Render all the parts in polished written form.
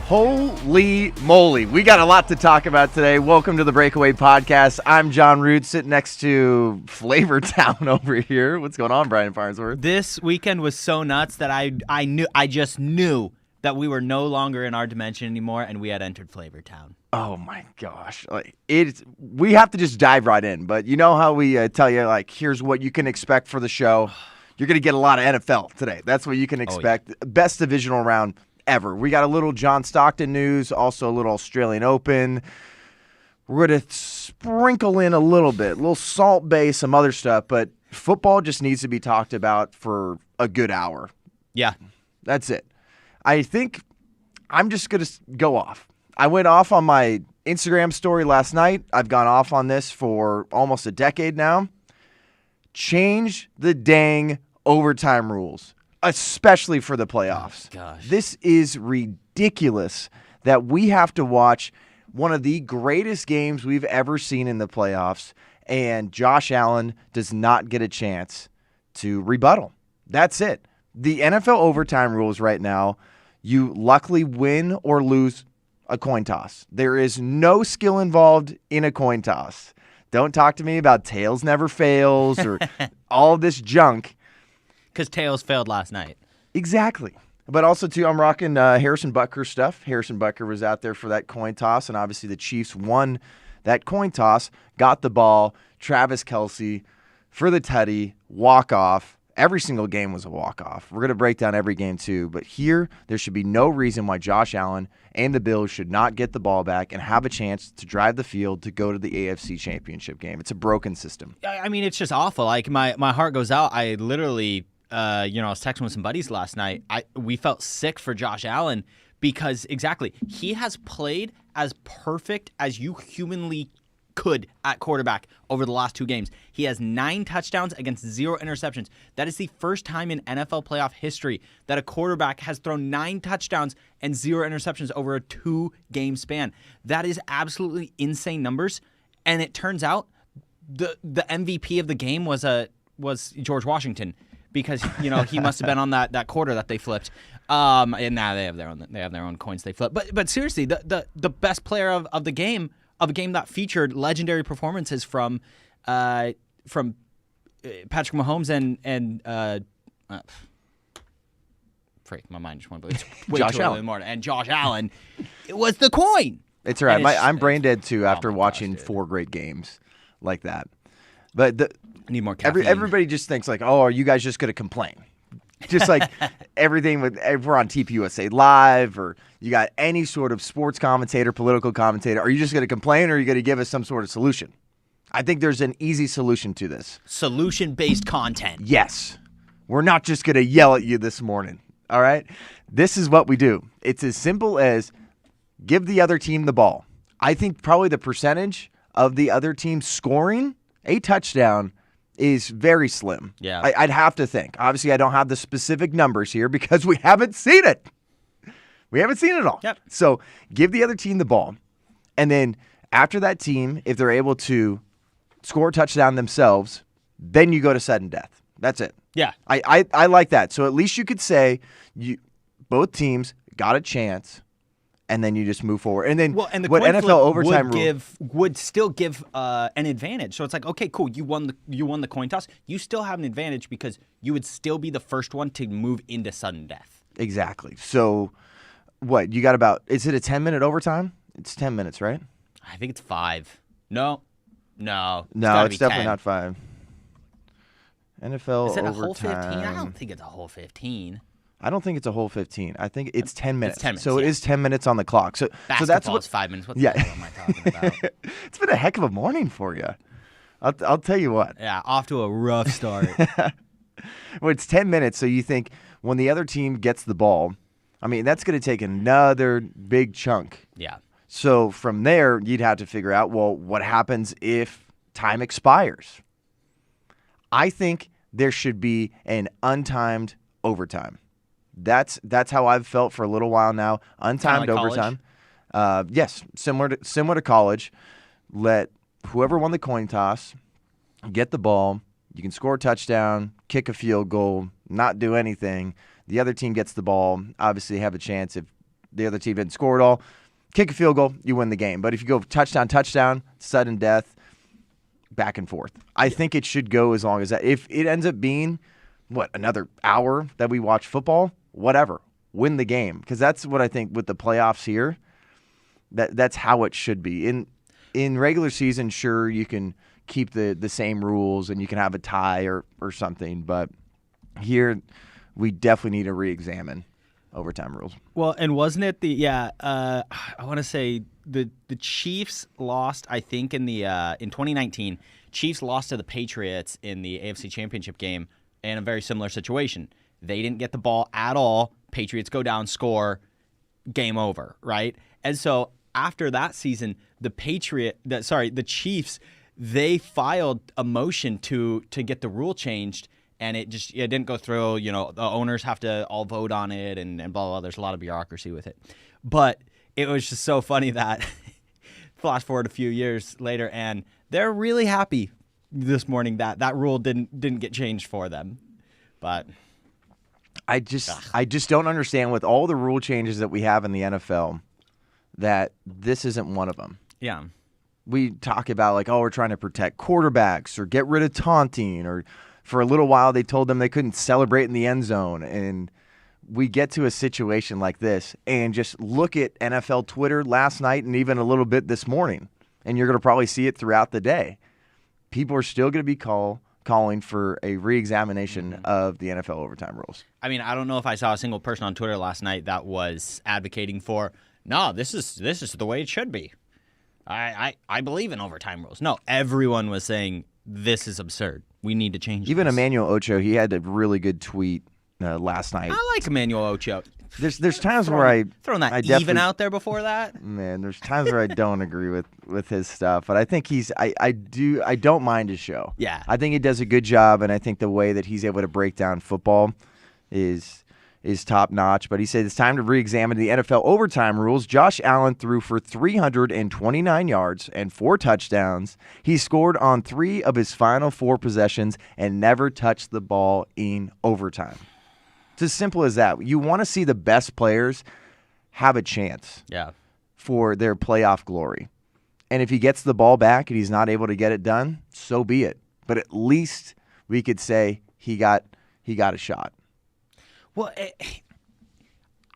Holy moly. We got a lot to talk about today. Welcome to the Breakaway podcast. I'm John Root, sitting next to Flavor Town over here. What's going on, Brian Farnsworth? This weekend was so nuts that I just knew that we were no longer in our dimension anymore and we had entered Flavor Town. Oh my gosh. We have to just dive right in. But you know how we tell you, here's what you can expect for the show. You're going to get a lot of NFL today. That's what you can expect. Oh, yeah. Best divisional round ever. We got a little John Stockton news, also a little Australian Open. We're going to sprinkle in a little Salt Bay, some other stuff, but football just needs to be talked about for a good hour. Yeah. That's it. I think I'm just going to go off. I went off on my Instagram story last night. I've gone off on this for almost a decade now. Change the dang overtime rules. Especially for the playoffs. Oh, gosh. This is ridiculous that we have to watch one of the greatest games we've ever seen in the playoffs, and Josh Allen does not get a chance to rebuttal. That's it. The NFL overtime rules right now, you luckily win or lose a coin toss. There is no skill involved in a coin toss. Don't talk to me about tails never fails or all this junk. Because tails failed last night. Exactly. But also, too, I'm rocking Harrison Butker stuff. Harrison Butker was out there for that coin toss, and obviously the Chiefs won that coin toss, got the ball. Travis Kelce for the tutty, walk-off. Every single game was a walk-off. We're going to break down every game, too. But here, there should be no reason why Josh Allen and the Bills should not get the ball back and have a chance to drive the field to go to the Afc Championship game. It's a broken system. I mean, it's just awful. My heart goes out. I literally... I was texting with some buddies last night. We felt sick for Josh Allen because exactly he has played as perfect as you humanly could at quarterback over the last 2 games. He has 9 touchdowns against 0 interceptions. That is the first time in NFL playoff history that a quarterback has thrown 9 touchdowns and 0 interceptions over a 2-game span. That is absolutely insane numbers. And it turns out the MVP of the game was George Washington. Because he must have been on that quarter that they flipped, and now they have their own coins they flip. But seriously, the best player of the game, of a game that featured legendary performances from Patrick Mahomes and my mind just went blank. It's way Josh too early in the morning. And Josh Allen, it was the coin. It's all right. I'm brain dead too after watching 4 great games like that. But I need more caffeine. Everybody just thinks are you guys just going to complain? Just like everything if we're on TPUSA Live or you got any sort of sports commentator, political commentator, are you just going to complain or are you going to give us some sort of solution? I think there's an easy solution to this. Solution-based content. Yes. We're not just going to yell at you this morning, all right? This is what we do. It's as simple as give the other team the ball. I think probably the percentage of the other team scoring a touchdown is very slim. Yeah. I'd have to think. Obviously, I don't have the specific numbers here because we haven't seen it. We haven't seen it all. Yep. So give the other team the ball. And then after that team, if they're able to score a touchdown themselves, then you go to sudden death. That's it. Yeah. I like that. So at least you could say both teams got a chance. And then you just move forward. And then what NFL overtime would still give an advantage. So it's like, okay, cool, you won the coin toss. You still have an advantage because you would still be the first one to move into sudden death. Exactly. So what, you got is it a 10-minute overtime? It's 10 minutes, right? I think it's 5. No. It's definitely 10. Not 5. NFL Is it overtime. A whole 15? I don't think it's a whole 15. I don't think it's a whole 15. I think it's 10 minutes. It's 10 minutes. So it is 10 minutes on the clock. So that's what 5 minutes. What the hell am I talking about? It's been a heck of a morning for you. I'll tell you what. Yeah, off to a rough start. Well, it's 10 minutes, so you think when the other team gets the ball, I mean, that's going to take another big chunk. Yeah. So from there, you'd have to figure out, well, what happens if time expires? I think there should be an untimed overtime. That's how I've felt for a little while now. Untimed overtime. Yes, similar to college. Let whoever won the coin toss get the ball. You can score a touchdown, kick a field goal, not do anything. The other team gets the ball. Obviously, have a chance if the other team didn't score at all, kick a field goal, you win the game. But if you go touchdown, sudden death, back and forth. I think it should go as long as that. If it ends up being, another hour that we watch football, whatever, win the game. Because that's what I think with the playoffs here, that's how it should be. In regular season, sure, you can keep the same rules and you can have a tie or something. But here, we definitely need to re-examine overtime rules. Well, and wasn't it I want to say the Chiefs lost, I think, in 2019. Chiefs lost to the Patriots in the AFC Championship game in a very similar situation. They didn't get the ball at all. Patriots go down, score, game over, right? And so after that season, the Chiefs, they filed a motion to get the rule changed, and it didn't go through. You know, the owners have to all vote on it and blah, blah, blah. There's a lot of bureaucracy with it. But it was just so funny that flash forward a few years later, and they're really happy this morning that rule didn't get changed for them. But I just don't understand with all the rule changes that we have in the NFL that this isn't one of them. Yeah. We talk about we're trying to protect quarterbacks or get rid of taunting, or for a little while they told them they couldn't celebrate in the end zone. And we get to a situation like this and just look at NFL Twitter last night and even a little bit this morning, and you're going to probably see it throughout the day. People are still going to be calling for a re-examination of the NFL overtime rules. I mean, I don't know if I saw a single person on Twitter last night that was advocating for, no, this is the way it should be. I believe in overtime rules. No, everyone was saying this is absurd. We need to change Even this. Emmanuel Ocho, he had a really good tweet last night. I like Emmanuel Ocho. There's times where I even out there before that. Man, there's times where I don't agree with his stuff, but I think I don't mind his show. Yeah, I think he does a good job, and I think the way that he's able to break down football is top notch. But he said it's time to re-examine the NFL overtime rules. Josh Allen threw for 329 yards and 4 touchdowns. He scored on 3 of his final 4 possessions and never touched the ball in overtime. It's as simple as that. You want to see the best players have a chance for their playoff glory. And if he gets the ball back and he's not able to get it done, so be it. But at least we could say he got a shot. Well,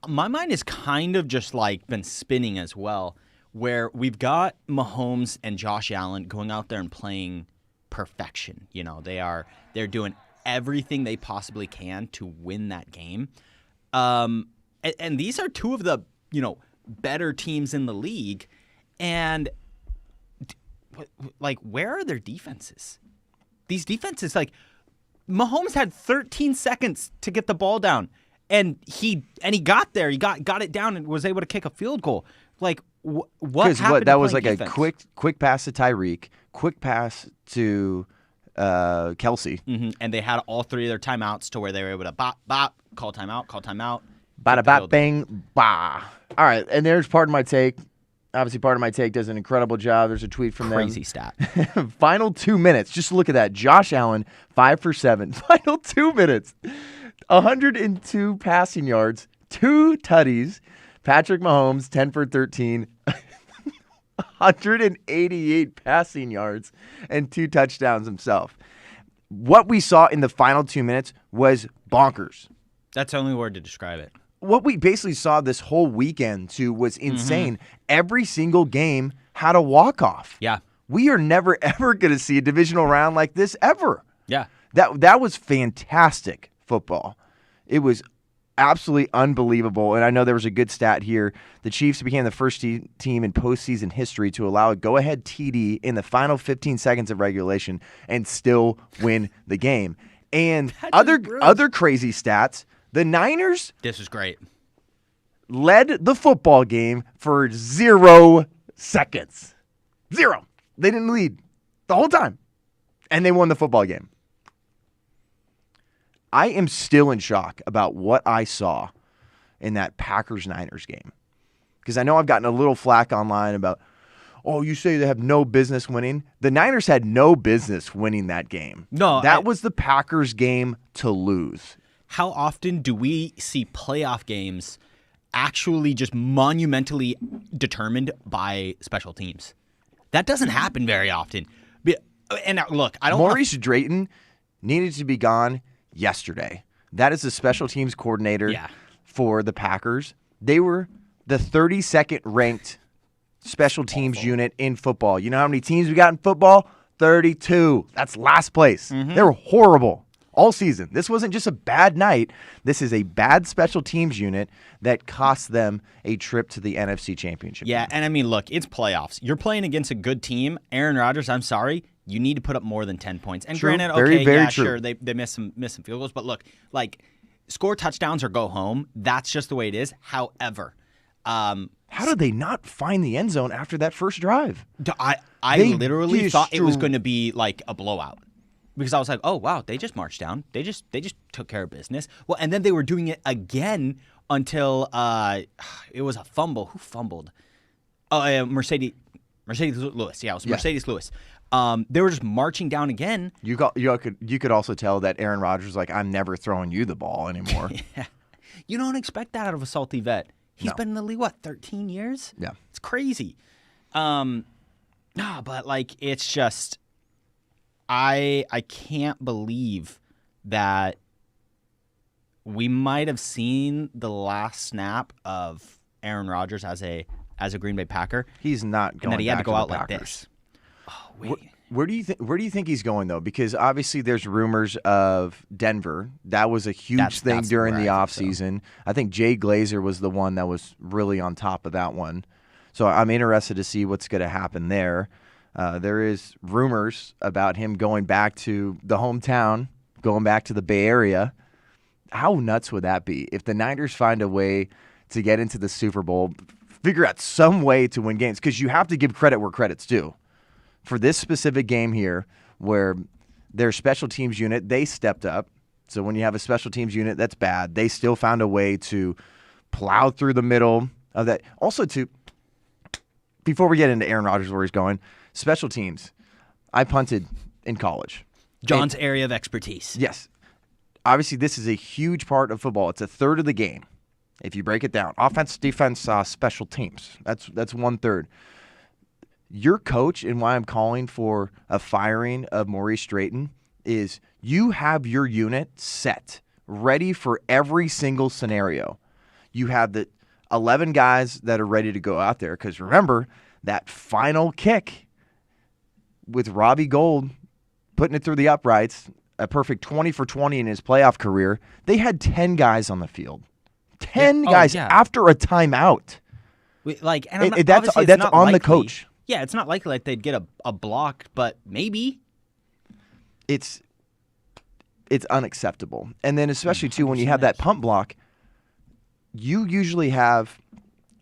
my mind is kind of just been spinning as well, where we've got Mahomes and Josh Allen going out there and playing perfection. You know, they're doing everything they possibly can to win that game. And these are 2 of the, better teams in the league. And where are their defenses? These defenses, Mahomes had 13 seconds to get the ball down, and he got there. He got it down and was able to kick a field goal. What happened? That was a defense? quick pass to Tyreek, quick pass to Kelsey. Mm-hmm. And they had all 3 of their timeouts to where they were able to bop, call timeout. Bada bop, bang, bah. All right, and there's part of my take. Obviously, part of my take does an incredible job. There's a tweet from Crazy stat. Final 2 minutes. Just look at that. Josh Allen, 5 for 7. Final 2 minutes. 102 passing yards, 2 tutties. Patrick Mahomes, 10 for 13. 188 passing yards and 2 touchdowns himself. What we saw in the final 2 minutes was bonkers. That's the only word to describe it. What we basically saw this whole weekend, too, was insane. Every single game had a walk-off. Yeah. We are never, ever going to see a divisional round like this, ever. Yeah. That was fantastic football. It was absolutely unbelievable. And I know there was a good stat here. The Chiefs became the first team in postseason history to allow a go-ahead TD in the final 15 seconds of regulation and still win the game. And other crazy stats, the Niners This is great. led the football game for 0 seconds. 0. They didn't lead the whole time. And they won the football game. I am still in shock about what I saw in that Packers-Niners game. Because I know I've gotten a little flack online about, oh, you say they have no business winning. The Niners had no business winning that game. No. That was the Packers game to lose. How often do we see playoff games actually just monumentally determined by special teams. That doesn't happen very often. And look, I don't. Maurice Drayton needed to be gone yesterday. That is the special teams coordinator for the Packers. They were the 32nd ranked special teams unit in football. You know how many teams we got in football? 32. That's last place. They were horrible all season. This wasn't just a bad night. This is a bad special teams unit that cost them a trip to the NFC Championship game. And I mean, look, it's playoffs. You're playing against a good team. Aaron Rodgers, I'm sorry, you need to put up more than 10 points. And True. granted, Very, okay, very yeah, true. sure, they missed some field goals. But look, like, score touchdowns or go home. That's just the way it is. However, how did they not find the end zone after that first drive? I literally thought it was going to be like a blowout. Because I was like, oh, wow, they just marched down. They just took care of business. Well, and then they were doing it again until it was a fumble. Who fumbled? Oh, Mercedes Lewis. Yeah, it was Mercedes Lewis. They were just marching down again. You could also tell that Aaron Rodgers was like, I'm never throwing you the ball anymore. Yeah. You don't expect that out of a salty vet. He's been in the league, 13 years? Yeah. It's crazy. But like, it's just, I can't believe that we might have seen the last snap of Aaron Rodgers as a Green Bay Packer. He's not going. And that he had to go out Packers. like this. Oh wait. Where do you think he's going though? Because obviously there's rumors of Denver. That was a huge thing during the offseason. I think Jay Glazer was the one that was really on top of that one. So I'm interested to see what's going to happen there. There is rumors about him going back to the hometown, going back to the Bay Area. How nuts would that be if the Niners find a way to get into the Super Bowl, figure out some way to win games? Because you have to give credit where credit's due. For this specific game here, where their special teams unit, they stepped up. So when you have a special teams unit that's bad, they still found a way to plow through the middle of that. Also, before we get into Aaron Rodgers, where he's going, special teams. I punted in college. John's area of expertise. Yes. Obviously, this is a huge part of football. It's a third of the game. If you break it down, offense, defense, special teams. That's 1/3. Your coach, and why I'm calling for a firing of Maurice Drayton, is you have your unit set, ready for every single scenario. You have the 11 guys that are ready to go out there. Because remember, that final kick with Robbie Gould putting it through the uprights, a perfect 20 for 20 in his playoff career, they had 10 guys on the field. 10 guys after a timeout. That's on the coach. Yeah, it's not likely like they'd get a block, but maybe. It's unacceptable. And then especially, too, when you have that pump block, you usually have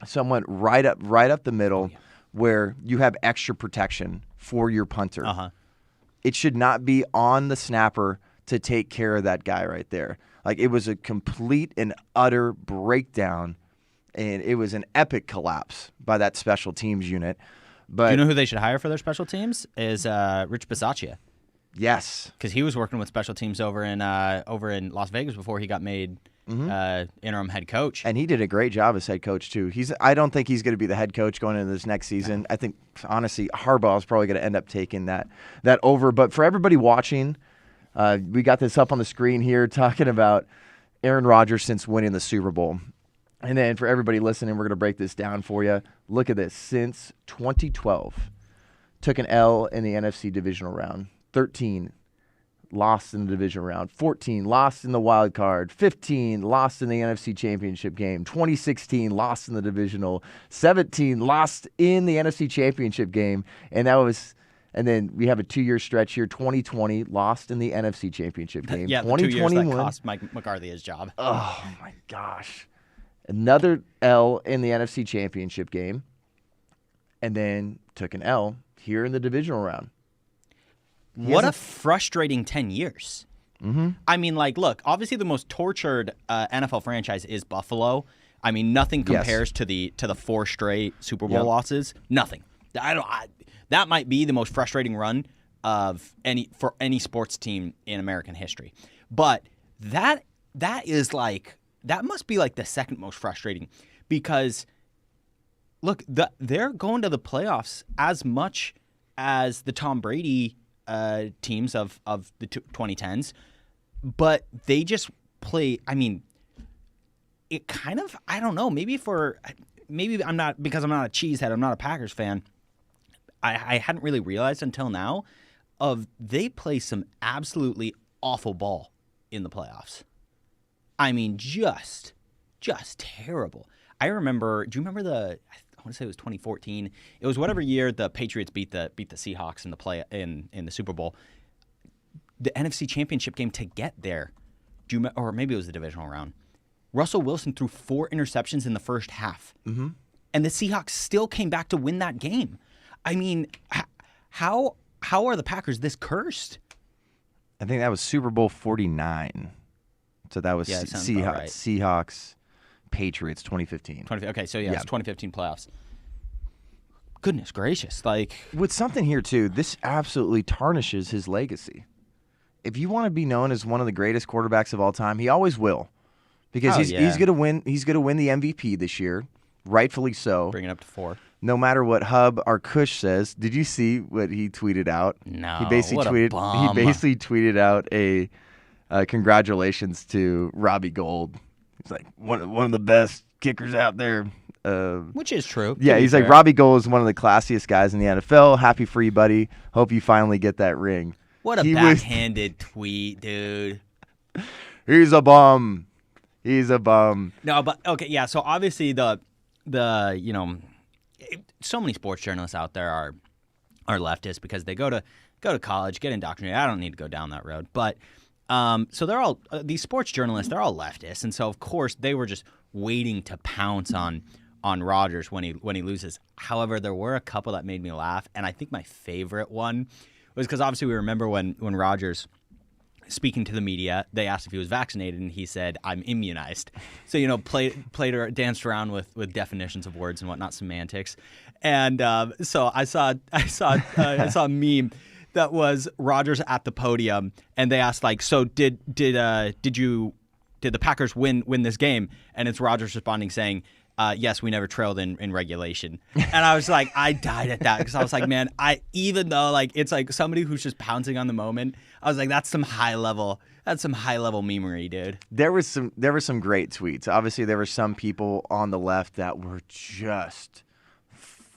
someone right up the middle where you have extra protection for your punter. Uh-huh. It should not be on the snapper to take care of that guy right there. Like, it was a complete and utter breakdown, and it was an epic collapse by that special teams unit. But do you know who they should hire for their special teams? Is Rich Bisaccia. Yes, because he was working with special teams over in Las Vegas before he got made interim head coach, and he did a great job as head coach too. I don't think he's going to be the head coach going into this next season. I think honestly, Harbaugh is probably going to end up taking that over. But for everybody watching, we got this up on the screen here talking about Aaron Rodgers since winning the Super Bowl. And then for everybody listening, we're going to break this down for you. Look at this. Since 2012, took an L in the NFC divisional round. 13, lost in the divisional round. 14, lost in the wild card. 15, lost in the NFC Championship game. 2016, lost in the divisional. 17, lost in the NFC Championship game. And then we have a 2-year stretch here. 2020, lost in the NFC Championship game. Yeah, 2021, 2 years that cost Mike McCarthy his job. Oh, my gosh. Another L in the NFC Championship game, and then took an L here in the divisional round. What a frustrating 10 years. Mm-hmm. I mean, look, obviously the most tortured NFL franchise is Buffalo. I mean, nothing compares to the 4 straight Super Bowl losses. Nothing. That might be the most frustrating run of any sports team in American history. But that must be the second most frustrating, because look, they're going to the playoffs as much as the Tom Brady teams of the 2010s, but they just play. I mean, it kind of, I don't know. Maybe I'm not, because I'm not a cheesehead. I'm not a Packers fan. I hadn't really realized until now they play some absolutely awful ball in the playoffs. I mean, just terrible. I remember. Do you remember I want to say it was 2014. It was whatever year the Patriots beat the Seahawks in the Super Bowl. The NFC Championship game to get there. Or maybe it was the divisional round. Russell Wilson threw 4 interceptions in the first half, and the Seahawks still came back to win that game. I mean, how are the Packers this cursed? I think that was Super Bowl 49. So that was Seahawks, Patriots, 2015. Okay, so it's 2015 playoffs. Goodness gracious. With something here, too, this absolutely tarnishes his legacy. If you want to be known as one of the greatest quarterbacks of all time, he always will. Because he's going to win. He's going to win the MVP this year, rightfully so. Bring it up to 4. No matter what Hub or Kush says. Did you see what he tweeted out? No. He basically tweeted out a congratulations to Robbie Gould. He's like one of the best kickers out there. Which is true. Yeah, he's like, Robbie Gould is one of the classiest guys in the NFL. Happy for you, buddy. Hope you finally get that ring. What a backhanded tweet, dude. He's a bum. He's a bum. No, but okay, yeah. So obviously the so many sports journalists out there are leftists because they go to college, get indoctrinated. I don't need to go down that road, but so they're all these sports journalists. They're all leftists, and so of course they were just waiting to pounce on Rodgers when he loses. However, there were a couple that made me laugh, and I think my favorite one was because obviously we remember when Rodgers, speaking to the media, they asked if he was vaccinated, and he said, "I'm immunized." So danced around with definitions of words and whatnot, semantics, and so I saw a meme that was Rodgers at the podium, and they asked so did the Packers win this game? And it's Rodgers responding saying, yes, we never trailed in regulation. And I was like, I died at that because I was like, man, even though it's like somebody who's just pouncing on the moment, I was like, that's some high level memery, dude. There were some great tweets. Obviously, there were some people on the left that were just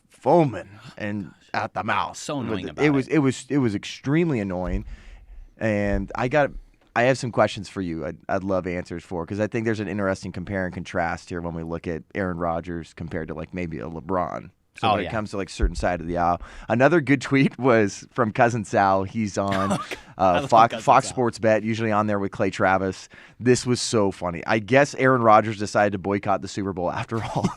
foaming and at the mouth. So annoying about it. It was extremely annoying, and I have some questions for you. I'd love answers for, because I think there's an interesting compare and contrast here when we look at Aaron Rodgers compared to maybe a LeBron. So when it comes to certain side of the aisle. Another good tweet was from Cousin Sal. He's on Fox Sports Bet, usually on there with Clay Travis. This was so funny. I guess Aaron Rodgers decided to boycott the Super Bowl after all.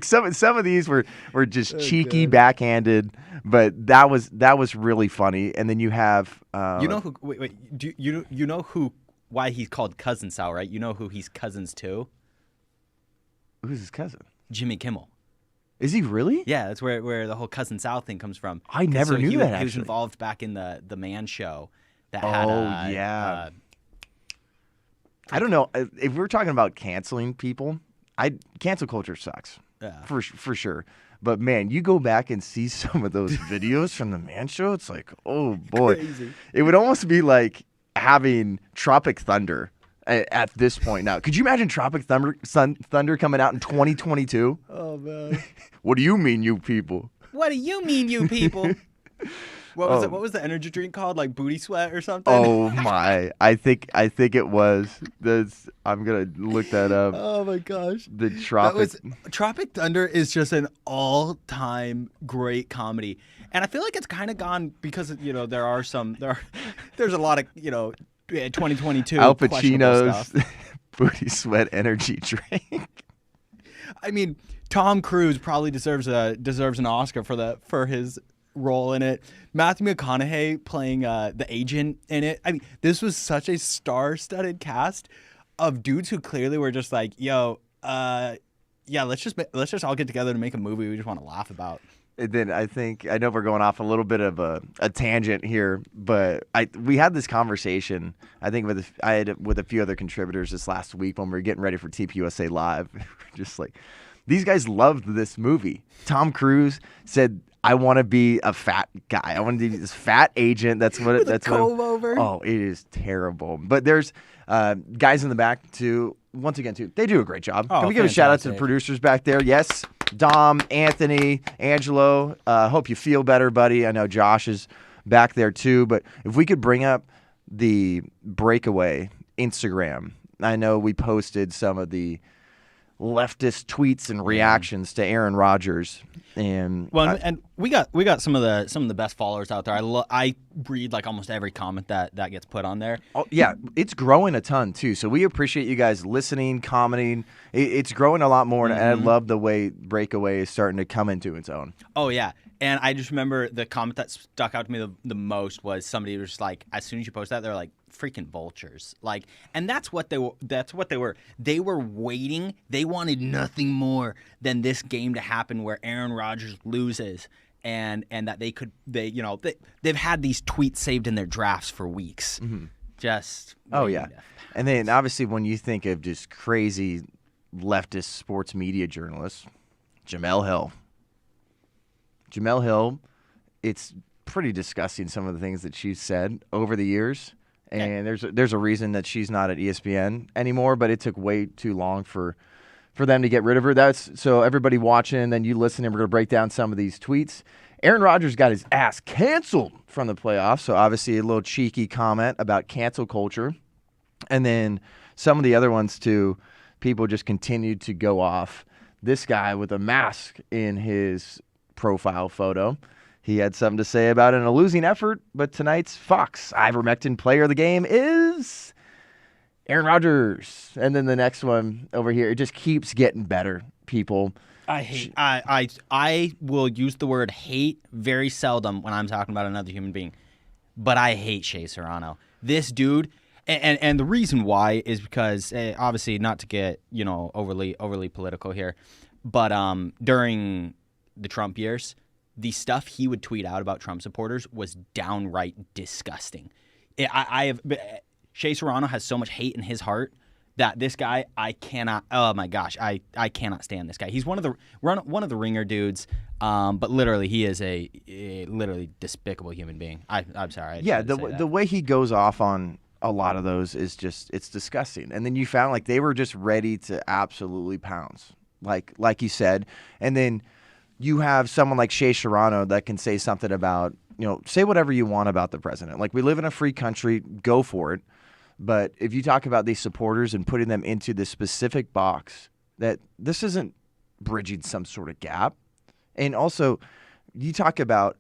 Some of these were just cheeky, backhanded, but that was really funny. And then you have you know who? Wait. Do you know who? Why he's called Cousin Sal, right? You know who he's cousins to? Who's his cousin? Jimmy Kimmel. Is he really? Yeah, that's where the whole Cousin Sal thing comes from. I never knew that, actually. He was involved back in the Man Show that had yeah. I don't know. If we're talking about canceling people, cancel culture sucks. Yeah. For sure. But, man, you go back and see some of those videos from the Man Show, it's like, oh, boy. Crazy. It would almost be like having Tropic Thunder at this point now. Could you imagine Tropic Thunder coming out in 2022? Oh, man. What do you mean, you people? What do you mean, you people? What was it? What was the energy drink called? Like Booty Sweat or something? Oh my! I think it was. I'm gonna look that up. Oh my gosh! The Tropic Thunder is just an all-time great comedy, and I feel like it's kind of gone because there's a lot of 2022 Al Pacino's Booty Sweat energy drink. I mean, Tom Cruise probably deserves an Oscar for his role in it. Matthew McConaughey playing the agent in it. I mean, this was such a star-studded cast of dudes who clearly were just like, yo, let's just all get together to make a movie we just want to laugh about. And then I know we're going off a little bit of a tangent here, but we had this conversation, I think I had with a few other contributors this last week when we were getting ready for TPUSA Live. Just like, these guys loved this movie. Tom Cruise said, I want to be a fat guy. I want to be this fat agent. That's what With a comb over. Oh, it is terrible. But there's guys in the back too. Once again, too, they do a great job. Can we give a shout out to the producers back there? Yes. Dom, Anthony, Angelo, hope you feel better, buddy. I know Josh is back there too, but if we could bring up the Breakaway Instagram. I know we posted some of leftist tweets and reactions to Aaron Rodgers, and we got some of the best followers out there. I read like almost every comment that gets put on there. Oh, yeah, it's growing a ton too. So we appreciate you guys listening, commenting. It's growing a lot more, and I love the way Breakaway is starting to come into its own. Oh yeah, and I just remember the comment that stuck out to me the most was somebody was just like, as soon as you post that, they're like, freaking vultures. Like, and that's what they were. They were waiting. They wanted nothing more than this game to happen where Aaron Rodgers loses and that they've had these tweets saved in their drafts for weeks. Mm-hmm. Just and then obviously when you think of just crazy leftist sports media journalists, Jamel Hill, it's pretty disgusting some of the things that she's said over the years. And there's a reason that she's not at ESPN anymore, but it took way too long for them to get rid of her. So everybody watching, then you listen, and we're going to break down some of these tweets. Aaron Rodgers got his ass canceled from the playoffs, so obviously a little cheeky comment about cancel culture. And then some of the other ones, too, people just continued to go off. This guy with a mask in his profile photo. He had something to say about it in a losing effort, but tonight's Fox ivermectin player of the game is Aaron Rodgers. And then the next one over here, it just keeps getting better, people. I will use the word hate very seldom when I'm talking about another human being, but I hate Shea Serrano. This dude, and the reason why is because, obviously, not to get overly political here, but during the Trump years, the stuff he would tweet out about Trump supporters was downright disgusting. Shea Serrano has so much hate in his heart that this guy, I cannot. Oh my gosh, I cannot stand this guy. He's one of the ringer dudes, but literally he is a literally despicable human being. I'm sorry. The way he goes off on a lot of those is just, it's disgusting. And then you found like they were just ready to absolutely pounce, like you said, and then you have someone like Shea Serrano that can say something about, say whatever you want about the president. Like, we live in a free country, go for it. But if you talk about these supporters and putting them into this specific box, that this isn't bridging some sort of gap. And also, you talk about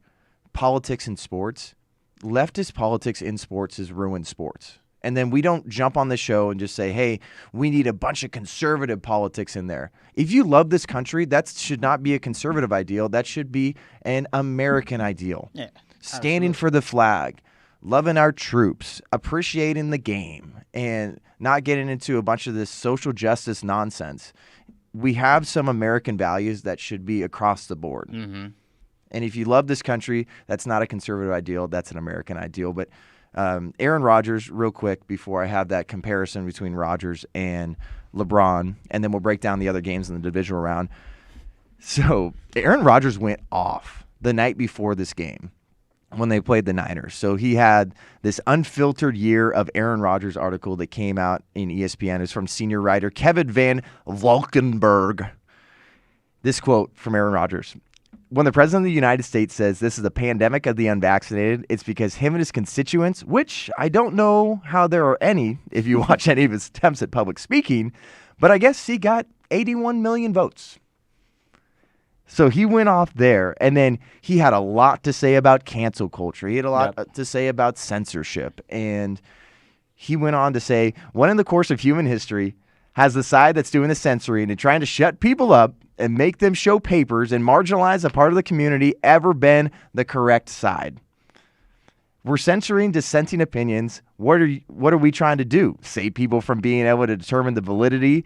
politics in sports. Leftist politics in sports has ruined sports. And then we don't jump on the show and just say, hey, we need a bunch of conservative politics in there. If you love this country, that should not be a conservative ideal. That should be an American ideal. Yeah, standing for the flag, loving our troops, appreciating the game, and not getting into a bunch of this social justice nonsense. We have some American values that should be across the board. Mm-hmm. And if you love this country, that's not a conservative ideal. That's an American ideal. But Aaron Rodgers, real quick, before I have that comparison between Rodgers and LeBron, and then we'll break down the other games in the divisional round. So Aaron Rodgers went off the night before this game when they played the Niners. So he had this unfiltered year of Aaron Rodgers article that came out in ESPN. It's from senior writer Kevin Van Valkenburg. This quote from Aaron Rodgers: when the president of the United States says this is a pandemic of the unvaccinated, it's because him and his constituents, which I don't know how there are any if you watch any of his attempts at public speaking, but I guess he got 81 million votes. So he went off there, and then he had a lot to say about cancel culture. He had a lot to say about censorship, and he went on to say, when in the course of human history has the side that's doing the censoring and trying to shut people up and make them show papers and marginalize a part of the community ever been the correct side? We're censoring dissenting opinions. What are we trying to do? Save people from being able to determine the validity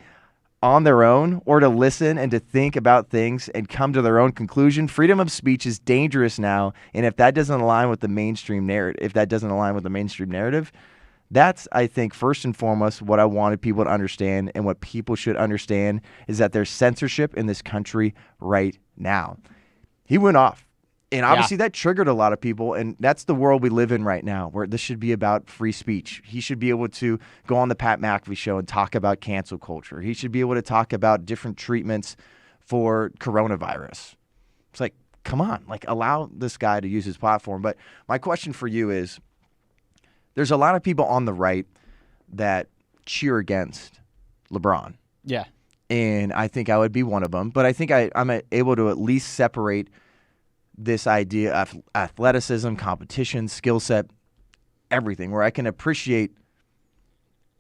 on their own or to listen and to think about things and come to their own conclusion. Freedom of speech is dangerous now, and if that doesn't align with the mainstream narrative, that's, I think, first and foremost what I wanted people to understand, and what people should understand is that there's censorship in this country right now. He went off. And obviously that triggered a lot of people, and that's the world we live in right now, where this should be about free speech. He should be able to go on the Pat McAfee show and talk about cancel culture. He should be able to talk about different treatments for coronavirus. It's like, come on, like, allow this guy to use his platform. But my question for you is, there's a lot of people on the right that cheer against LeBron. Yeah. And I think I would be one of them. But I think I'm able to at least separate this idea of athleticism, competition, skill set, everything, where I can appreciate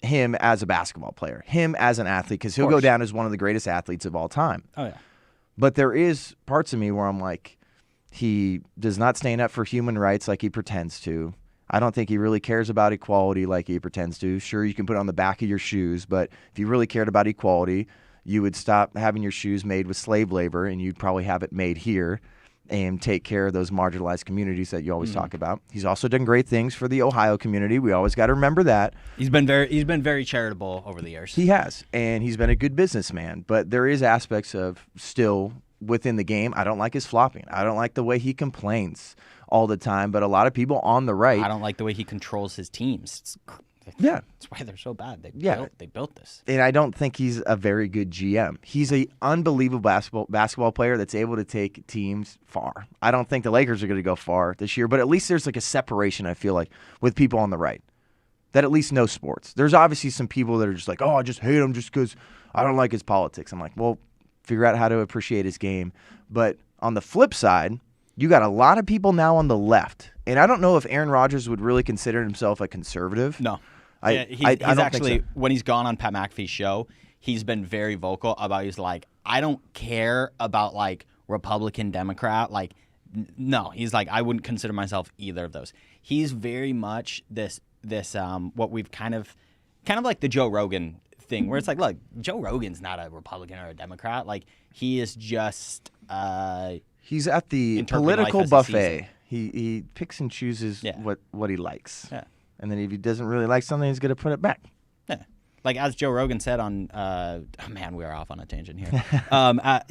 him as a basketball player, him as an athlete, because he'll go down as one of the greatest athletes of all time. Oh, yeah. But there is parts of me where I'm like, he does not stand up for human rights like he pretends to. I don't think he really cares about equality like he pretends to. Sure, you can put it on the back of your shoes, but if you really cared about equality, you would stop having your shoes made with slave labor, and you'd probably have it made here and take care of those marginalized communities that you always talk about. He's also done great things for the Ohio community. We always got to remember that. He's been very charitable over the years. He has, and he's been a good businessman. But there is aspects of still within the game. I don't like his flopping. I don't like the way he complains all the time. But a lot of people on the right, I don't like the way he controls his teams. Yeah. That's why they're so bad. They built this. And I don't think he's a very good GM. He's an unbelievable basketball player that's able to take teams far. I don't think the Lakers are going to go far this year, but at least there's like a separation, I feel like, with people on the right that at least know sports. There's obviously some people that are just like, oh, I just hate him just because I don't like his politics. I'm like, well, figure out how to appreciate his game. But on the flip side, you got a lot of people now on the left. And I don't know if Aaron Rodgers would really consider himself a conservative. No. I don't actually think so. When he's gone on Pat McAfee's show, he's been very vocal about, he's like, I don't care about like Republican, Democrat. Like, no, he's like, I wouldn't consider myself either of those. He's very much this what we've kind of like the Joe Rogan thing, where it's like, look, Joe Rogan's not a Republican or a Democrat. Like, he is just he's at the political buffet. He picks and chooses what he likes. Yeah. And then if he doesn't really like something, he's going to put it back. Yeah. Like, as Joe Rogan said on we are off on a tangent here.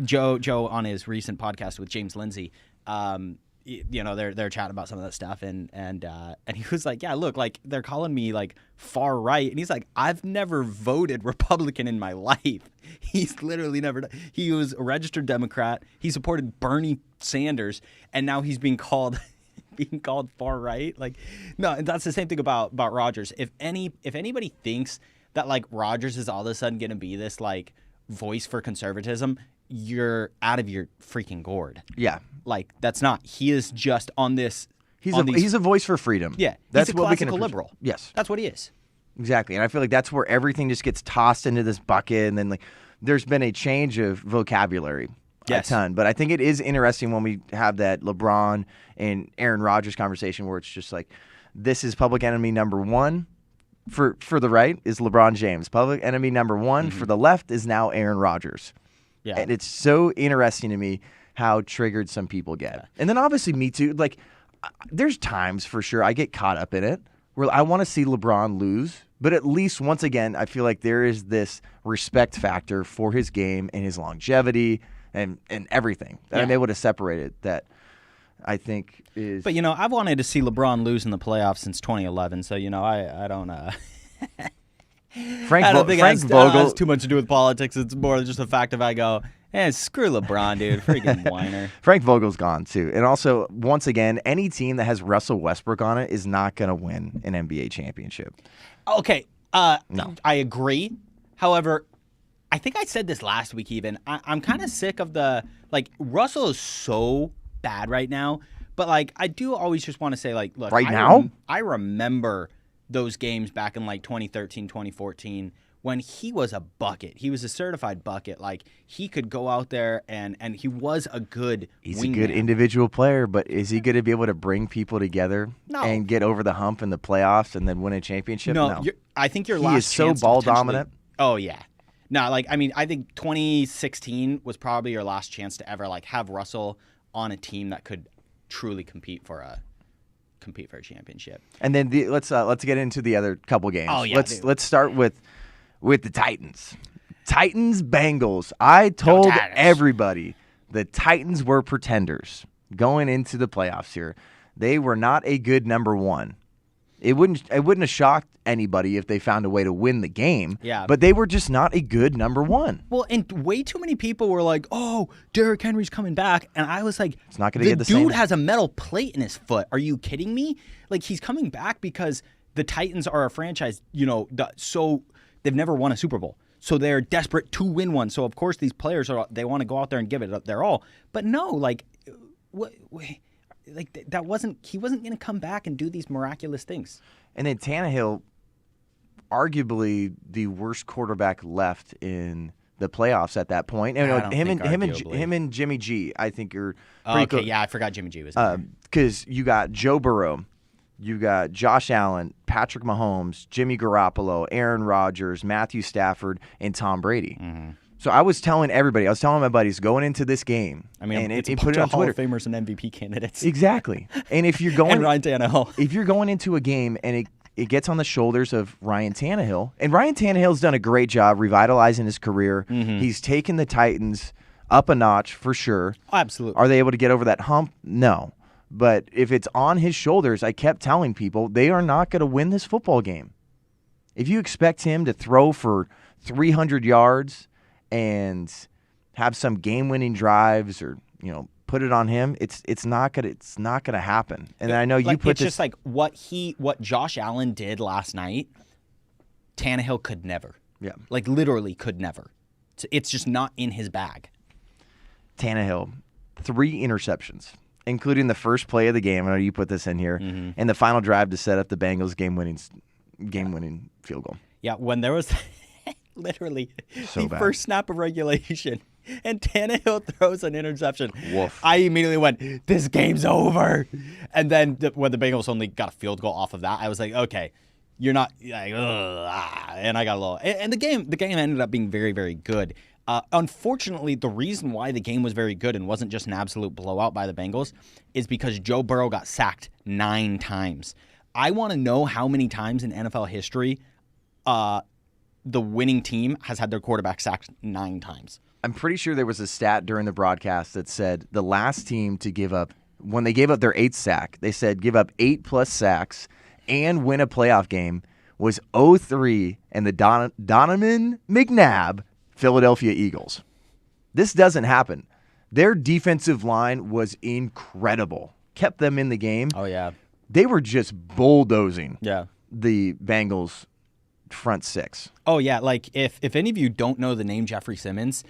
Joe on his recent podcast with James Lindsay, they're chatting about some of that stuff, and he was like, yeah, look, like, they're calling me like far right, and he's like, I've never voted Republican in my life. He's literally never done. He was a registered Democrat. He supported Bernie Sanders, and now he's being called far right. Like, no, that's the same thing about Rodgers. If anybody thinks that like Rodgers is all of a sudden going to be this like voice for conservatism, you're out of your freaking gourd. Yeah. Like, that's not. He is just on this. He's a voice for freedom. Yeah. That's he's a what we can classical liberal. Yes. That's what he is. Exactly. And I feel like that's where everything just gets tossed into this bucket, and then like there's been a change of vocabulary. Yes. A ton. But I think it is interesting when we have that LeBron and Aaron Rodgers conversation where it's just like, this is public enemy number one for the right is LeBron James. Public enemy number one for the left is now Aaron Rodgers. Yeah. And it's so interesting to me how triggered some people get. Yeah. And then obviously me too. Like, there's times for sure I get caught up in it where I want to see LeBron lose. But at least once again, I feel like there is this respect factor for his game and his longevity and everything that I'm able to separate it, that I think is. But, I've wanted to see LeBron lose in the playoffs since 2011, so, I don't Frank I don't think Frank it Vogel has too much to do with politics. It's more just the fact of I go, screw LeBron, dude. Freaking whiner. Frank Vogel's gone, too. And also, once again, any team that has Russell Westbrook on it is not going to win an NBA championship. Okay. No. I agree. However, I think I said this last week even. I'm kind of sick of Russell is so bad right now. But, I do always just want to say, look. Right now? I remember those games back in, 2013, 2014 when he was a bucket. He was a certified bucket. He could go out there and he was a good He's a good individual player, but is he going to be able to bring people together and get over the hump in the playoffs and then win a championship? No. I think your he last is so chance ball dominant. Oh, yeah. No, like, I mean, I think 2016 was probably your last chance to ever like have Russell on a team that could truly compete for a championship. And then let's get into the other couple games. Oh yeah, let's start with the Titans. Titans Bengals. I told everybody the Titans were pretenders going into the playoffs here. They were not a good number one. It wouldn't have shocked anybody if they found a way to win the game. Yeah. But they were just not a good number one. Well, and way too many people were like, "Oh, Derrick Henry's coming back," and I was like, "It's not going to get the same." The dude has a metal plate in his foot. Are you kidding me? Like, he's coming back because the Titans are a franchise. So they've never won a Super Bowl, so they're desperate to win one. So of course these players they want to go out there and give it their all. But no, like, that wasn't. He wasn't going to come back and do these miraculous things. And then Tannehill, arguably the worst quarterback left in the playoffs at that point. And him and Jimmy G, I think are pretty okay. Yeah, I forgot Jimmy G was there. Because you got Joe Burrow, you got Josh Allen, Patrick Mahomes, Jimmy Garoppolo, Aaron Rodgers, Matthew Stafford, and Tom Brady. Mm-hmm. So I was telling my buddies going into this game. I mean, and put it on Twitter. Hall of Famers and MVP candidates. Exactly. And if you're going and Ryan Tannehill, if you're going into a game and it gets on the shoulders of Ryan Tannehill, and Ryan Tannehill's done a great job revitalizing his career. Mm-hmm. He's taken the Titans up a notch for sure. Oh, absolutely. Are they able to get over that hump? No. But if it's on his shoulders, I kept telling people they are not going to win this football game. If you expect him to throw for 300 yards and have some game-winning drives, or put it on him, it's not gonna happen. And I know you put it's just like what Josh Allen did last night. Tannehill could never. Yeah, like literally could never. It's just not in his bag. Tannehill, 3 interceptions, including the first play of the game. I know you put this in here, and the final drive to set up the Bengals game-winning field goal. Yeah, when there was. Literally, the first snap of regulation, and Tannehill throws an interception. Woof. I immediately went, "This game's over." And then when the Bengals only got a field goal off of that, I was like, "Okay, you're not." Like, and I got a little. And the game ended up being very, very good. Unfortunately, the reason why the game was very good and wasn't just an absolute blowout by the Bengals is because Joe Burrow got sacked 9 times. I want to know how many times in NFL history. The winning team has had their quarterback sacked 9 times. I'm pretty sure there was a stat during the broadcast that said the last team to give up, when they gave up their 8th sack, they said give up 8+ sacks and win a playoff game was 0-3 and the Donovan McNabb Philadelphia Eagles. This doesn't happen. Their defensive line was incredible. Kept them in the game. Oh, yeah. They were just bulldozing the Bengals front 6. Oh yeah, like if any of you don't know the name Jeffrey Simmons,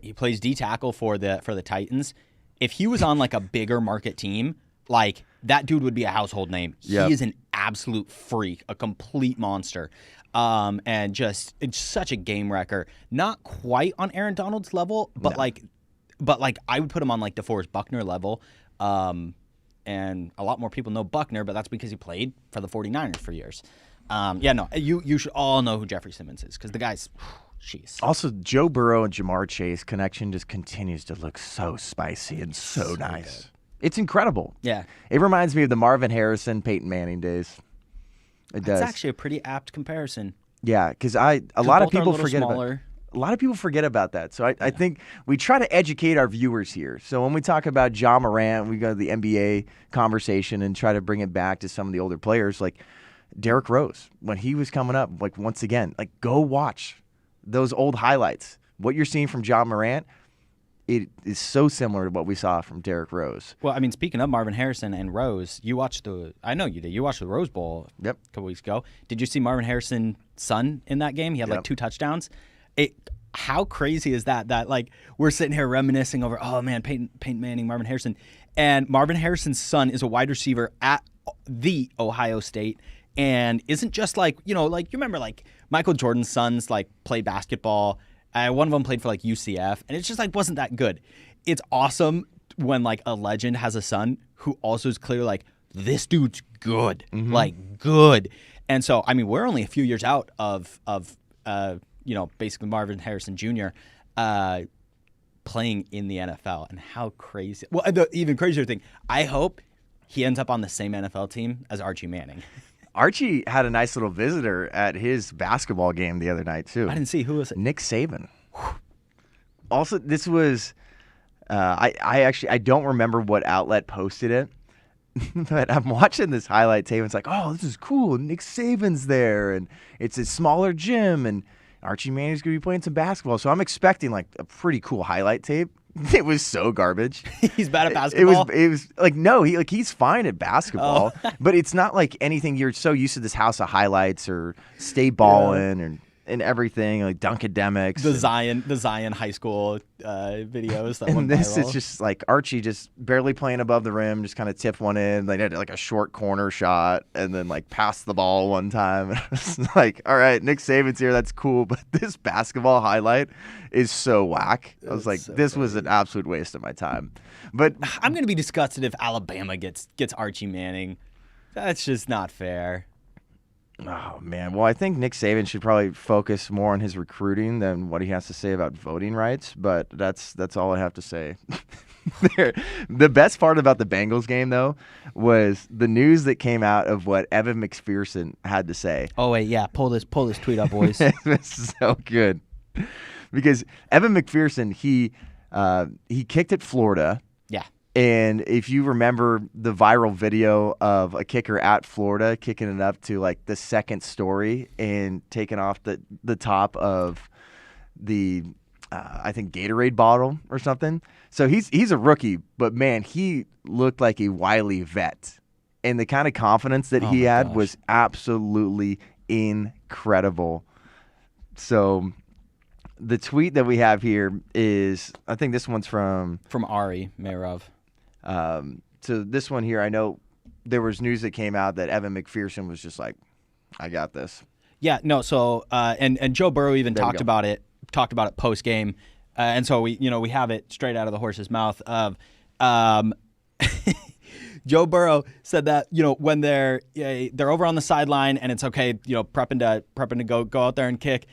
he plays D tackle for the Titans. If he was on like a bigger market team, like that dude would be a household name. Yep. He is an absolute freak, a complete monster. And just it's such a game wrecker. Not quite on Aaron Donald's level, but like I would put him on like DeForest Buckner level. And a lot more people know Buckner, but that's because he played for the 49ers for years. You should all know who Jeffrey Simmons is because the guy's, jeez. Also, Joe Burrow and Jamar Chase connection just continues to look so spicy and so nice. Good. It's incredible. Yeah. It reminds me of the Marvin Harrison, Peyton Manning days. It does. It's actually a pretty apt comparison. Yeah, because a lot of people forget about that. So I think we try to educate our viewers here. So when we talk about John Morant, we go to the NBA conversation and try to bring it back to some of the older players like Derrick Rose, when he was coming up, like once again, like go watch those old highlights. What you're seeing from John Morant, it is so similar to what we saw from Derrick Rose. Well, I mean, speaking of Marvin Harrison and Rose, I know you did. You watched the Rose Bowl a couple weeks ago. Did you see Marvin Harrison's son in that game? He had like 2 touchdowns. How crazy is that? That like we're sitting here reminiscing over, oh man, Peyton Manning, Marvin Harrison, and Marvin Harrison's son is a wide receiver at the Ohio State. And isn't just like, like you remember like Michael Jordan's sons like played basketball. One of them played for like UCF, and it's just like wasn't that good. It's awesome when like a legend has a son who also is clear like this dude's good, like good. And so I mean we're only a few years out of basically Marvin Harrison Jr. Playing in the NFL, and how crazy. Well, the even crazier thing, I hope he ends up on the same NFL team as Archie Manning. Archie had a nice little visitor at his basketball game the other night, too. I didn't see. Who was it? Nick Saban. Also, this was, I don't remember what outlet posted it, but I'm watching this highlight tape. And it's like, oh, this is cool. Nick Saban's there, and it's a smaller gym, and Archie Manning's going to be playing some basketball. So I'm expecting like a pretty cool highlight tape. It was so garbage. He's bad at basketball? It was like, no, he's fine at basketball, but it's not like anything. You're so used to this house of highlights or stay balling and everything, like Dunkademics. The Zion high school videos that and went this viral. is just like Archie just barely playing above the rim, just kind of tipped one in. They had like a short corner shot and then like passed the ball one time. And it's like, all right, Nick Saban's here. That's cool. But this basketball highlight is so whack. I was like, so this was an absolute waste of my time. But I'm going to be disgusted if Alabama gets Archie Manning. That's just not fair. Oh, man. Well, I think Nick Saban should probably focus more on his recruiting than what he has to say about voting rights, but that's all I have to say. The best part about the Bengals game, though, was the news that came out of what Evan McPherson had to say. Oh, wait, yeah. Pull this tweet up, boys. It's so good. Because Evan McPherson, he kicked at Florida. Yeah. And if you remember the viral video of a kicker at Florida kicking it up to like the second story and taking off the top of the, I think, Gatorade bottle or something. So he's a rookie, but man, he looked like a wily vet. And the kind of confidence that he had was absolutely incredible. So the tweet that we have here is, I think this one's from Ari Mayrov. So this one here, I know there was news that came out that Evan McPherson was just like, I got this. Yeah, no. So and Joe Burrow even talked about it post game, and so we have it straight out of the horse's mouth of, Joe Burrow said that when they're over on the sideline and it's okay, prepping to go out there and kick.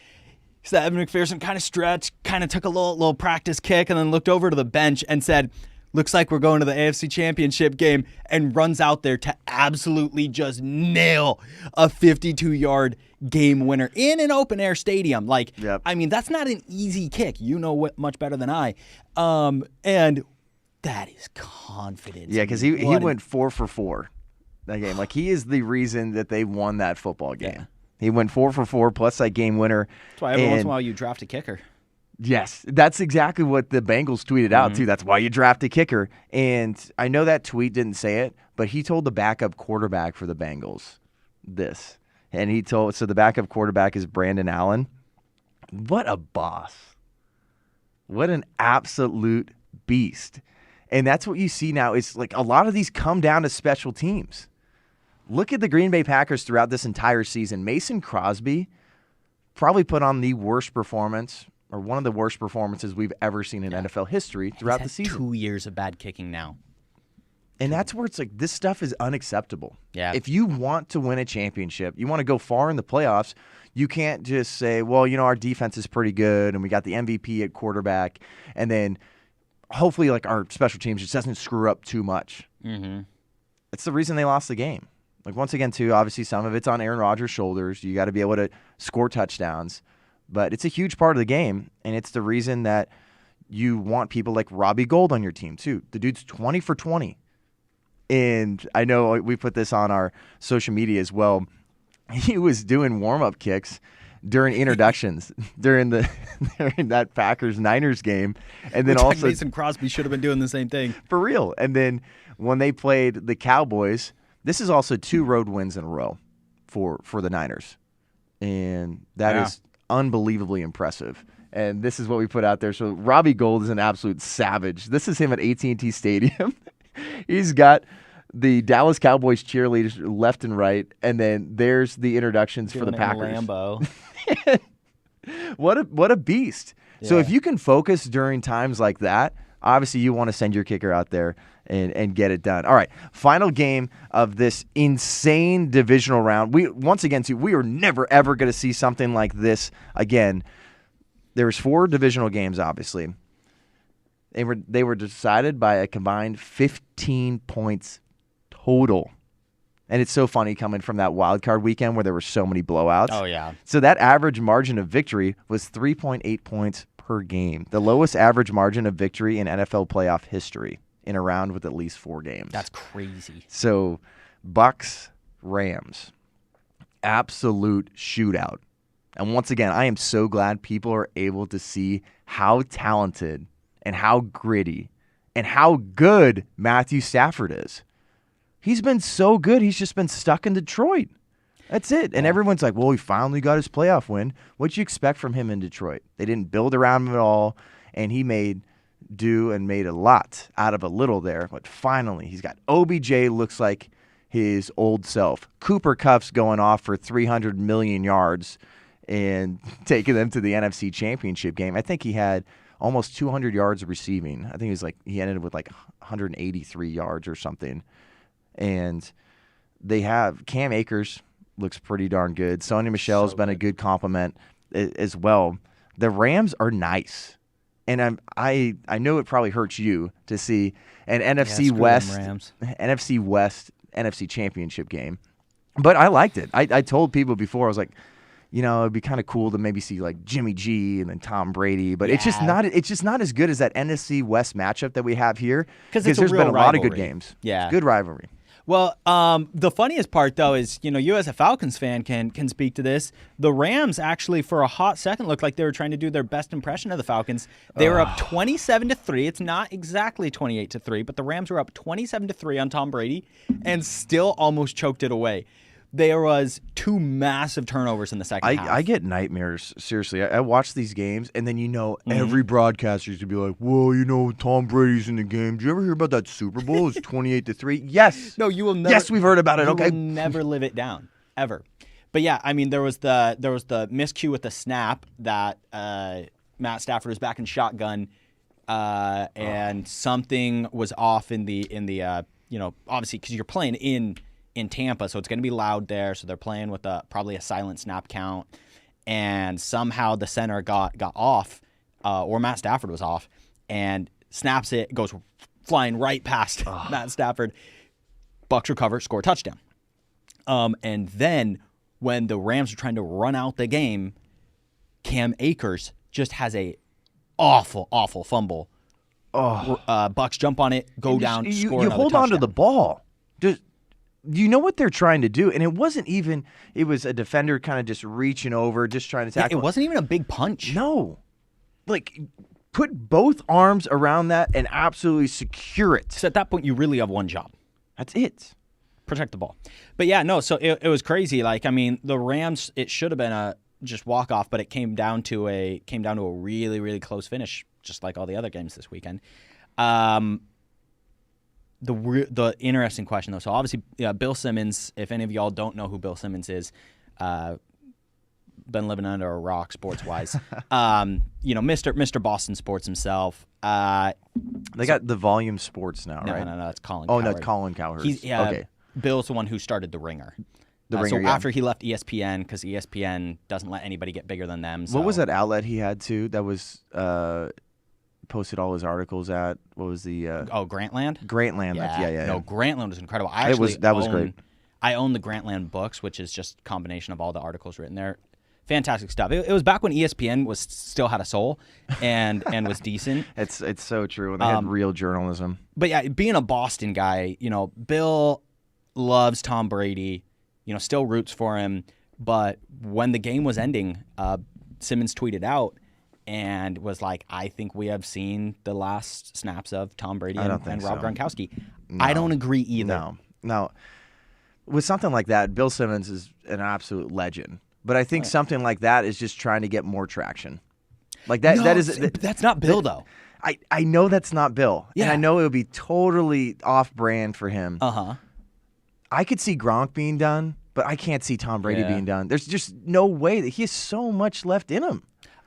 So Evan McPherson kind of stretched, kind of took a little practice kick, and then looked over to the bench and said, looks like we're going to the Afc Championship game, and runs out there to absolutely just nail a 52-yard game winner in an open-air stadium. Like, yep. I mean, that's not an easy kick. You know what much better than I. And that is confidence. Yeah, because he went 4 for 4 that game. Like, he is the reason that they won that football game. Yeah. He went 4 for 4 plus that game winner. That's why every once in a while you draft a kicker. Yes, that's exactly what the Bengals tweeted out, too. That's why you draft a kicker. And I know that tweet didn't say it, but he told the backup quarterback for the Bengals this. And so the backup quarterback is Brandon Allen. What a boss. What an absolute beast. And that's what you see now. It's like a lot of these come down to special teams. Look at the Green Bay Packers throughout this entire season. Mason Crosby probably put on the worst performance, or one of the worst performances we've ever seen in NFL history throughout the season. 2 years of bad kicking now. And that's where it's like, this stuff is unacceptable. Yeah. If you want to win a championship, you want to go far in the playoffs, you can't just say, well, our defense is pretty good and we got the MVP at quarterback, and then hopefully like our special teams just doesn't screw up too much. Mm-hmm. That's the reason they lost the game. Like, once again, too, obviously some of it's on Aaron Rodgers' shoulders. You got to be able to score touchdowns. But it's a huge part of the game, and it's the reason that you want people like Robbie Gould on your team, too. The dude's 20 for 20. And I know we put this on our social media as well. He was doing warm-up kicks during introductions during that Packers-Niners game. And then also Mason Crosby should have been doing the same thing. For real. And then when they played the Cowboys, this is also 2 road wins in a row for the Niners. And that is unbelievably impressive. And this is what we put out there. So Robbie Gould is an absolute savage. This is him at AT&T Stadium. He's got the Dallas Cowboys cheerleaders left and right, and then there's the introductions for the Packers. Lambeau. What a beast. Yeah. So if you can focus during times like that, obviously you want to send your kicker out there and get it done. All right, final game of this insane divisional round. We are never, ever going to see something like this again. there was 4 divisional games, obviously. They were decided by a combined 15 points total. And it's so funny coming from that wild card weekend where there were so many blowouts. Oh, yeah. So that average margin of victory was 3.8 points per game, the lowest average margin of victory in NFL playoff history in a round with at least 4 games. That's crazy. So Bucks, Rams, absolute shootout. And once again, I am so glad people are able to see how talented and how gritty and how good Matthew Stafford is. He's been so good. He's just been stuck in Detroit. That's it. And everyone's like, well, he finally got his playoff win. What'd you expect from him in Detroit? They didn't build around him at all, and he made a lot out of a little there. But finally, he's got OBJ, looks like his old self. Cooper Kupp's going off for 300 million yards and taking them to the NFC Championship game. I think he had almost 200 yards receiving. I think he ended with 183 yards or something. And they have Cam Akers looks pretty darn good. Sony Michel's been a good compliment as well. The Rams are nice. And I know it probably hurts you to see an NFC West NFC Championship game. But I liked it. I told people before, I was like, it'd be kind of cool to maybe see Jimmy G and then Tom Brady, but it's just not as good as that NFC West matchup that we have here because there's been a lot of good games. Yeah, it's good rivalry. Well, the funniest part though is you as a Falcons fan can speak to this. The Rams actually for a hot second looked like they were trying to do their best impression of the Falcons. They were up 27-3. It's not exactly 28-3, but the Rams were up 27-3 on Tom Brady and still almost choked it away. There was 2 massive turnovers in the second half. I get nightmares, seriously. I watch these games, and then every broadcaster used to be like, well, Tom Brady's in the game. Did you ever hear about that Super Bowl? It's 28-3. Yes. No, you will never. Yes, we've heard about it. You Okay. will never live it down, ever. But yeah, I mean, there was the miscue with the snap that Matt Stafford was back in shotgun, and something was off in the obviously because you're playing in Tampa, so it's going to be loud there. So they're playing with probably a silent snap count, and somehow the center got off, or Matt Stafford was off, and snaps it, goes flying right past Matt Stafford. Bucks recover, score a touchdown. And then when the Rams are trying to run out the game, Cam Akers just has a awful fumble. Bucks jump on it, go down, score another touchdown. You hold on to the ball. You know what they're trying to do, and it wasn't even. It was a defender kind of just reaching over, just trying to tackle. It wasn't even a big punch. No, put both arms around that and absolutely secure it. So at that point, you really have one job. That's it. Protect the ball. But yeah, no. So it was crazy. The Rams. It should have been a just walk off, but it came down to a really really close finish, just like all the other games this weekend. The interesting question, though, so obviously Bill Simmons, if any of y'all don't know who Bill Simmons is, been living under a rock sports-wise. Mr. Boston Sports himself. They got the Volume Sports now, right? No, that's Colin Cowherd. Cowherd. No, Colin Cowherd. Okay. Bill's the one who started The Ringer. So after he left ESPN, because ESPN doesn't let anybody get bigger than them. So. What was that outlet he had, too, that was... posted all his articles at what was the Grantland? Grantland. Yeah. No, Grantland was incredible. That was great. I own the Grantland books, which is just a combination of all the articles written there. Fantastic stuff. It was back when ESPN still had a soul and was decent. It's so true. When they had real journalism. But yeah, being a Boston guy, Bill loves Tom Brady. Still roots for him. But when the game was ending, Simmons tweeted out. And was like, I think we have seen the last snaps of Tom Brady and Rob Gronkowski. No. I don't agree either. No. With something like that, Bill Simmons is an absolute legend. But I think something like that is just trying to get more traction. That's not Bill, though. I know that's not Bill. Yeah. And I know it would be totally off-brand for him. Uh-huh. I could see Gronk being done, but I can't see Tom Brady being done. There's just no way that he has so much left in him.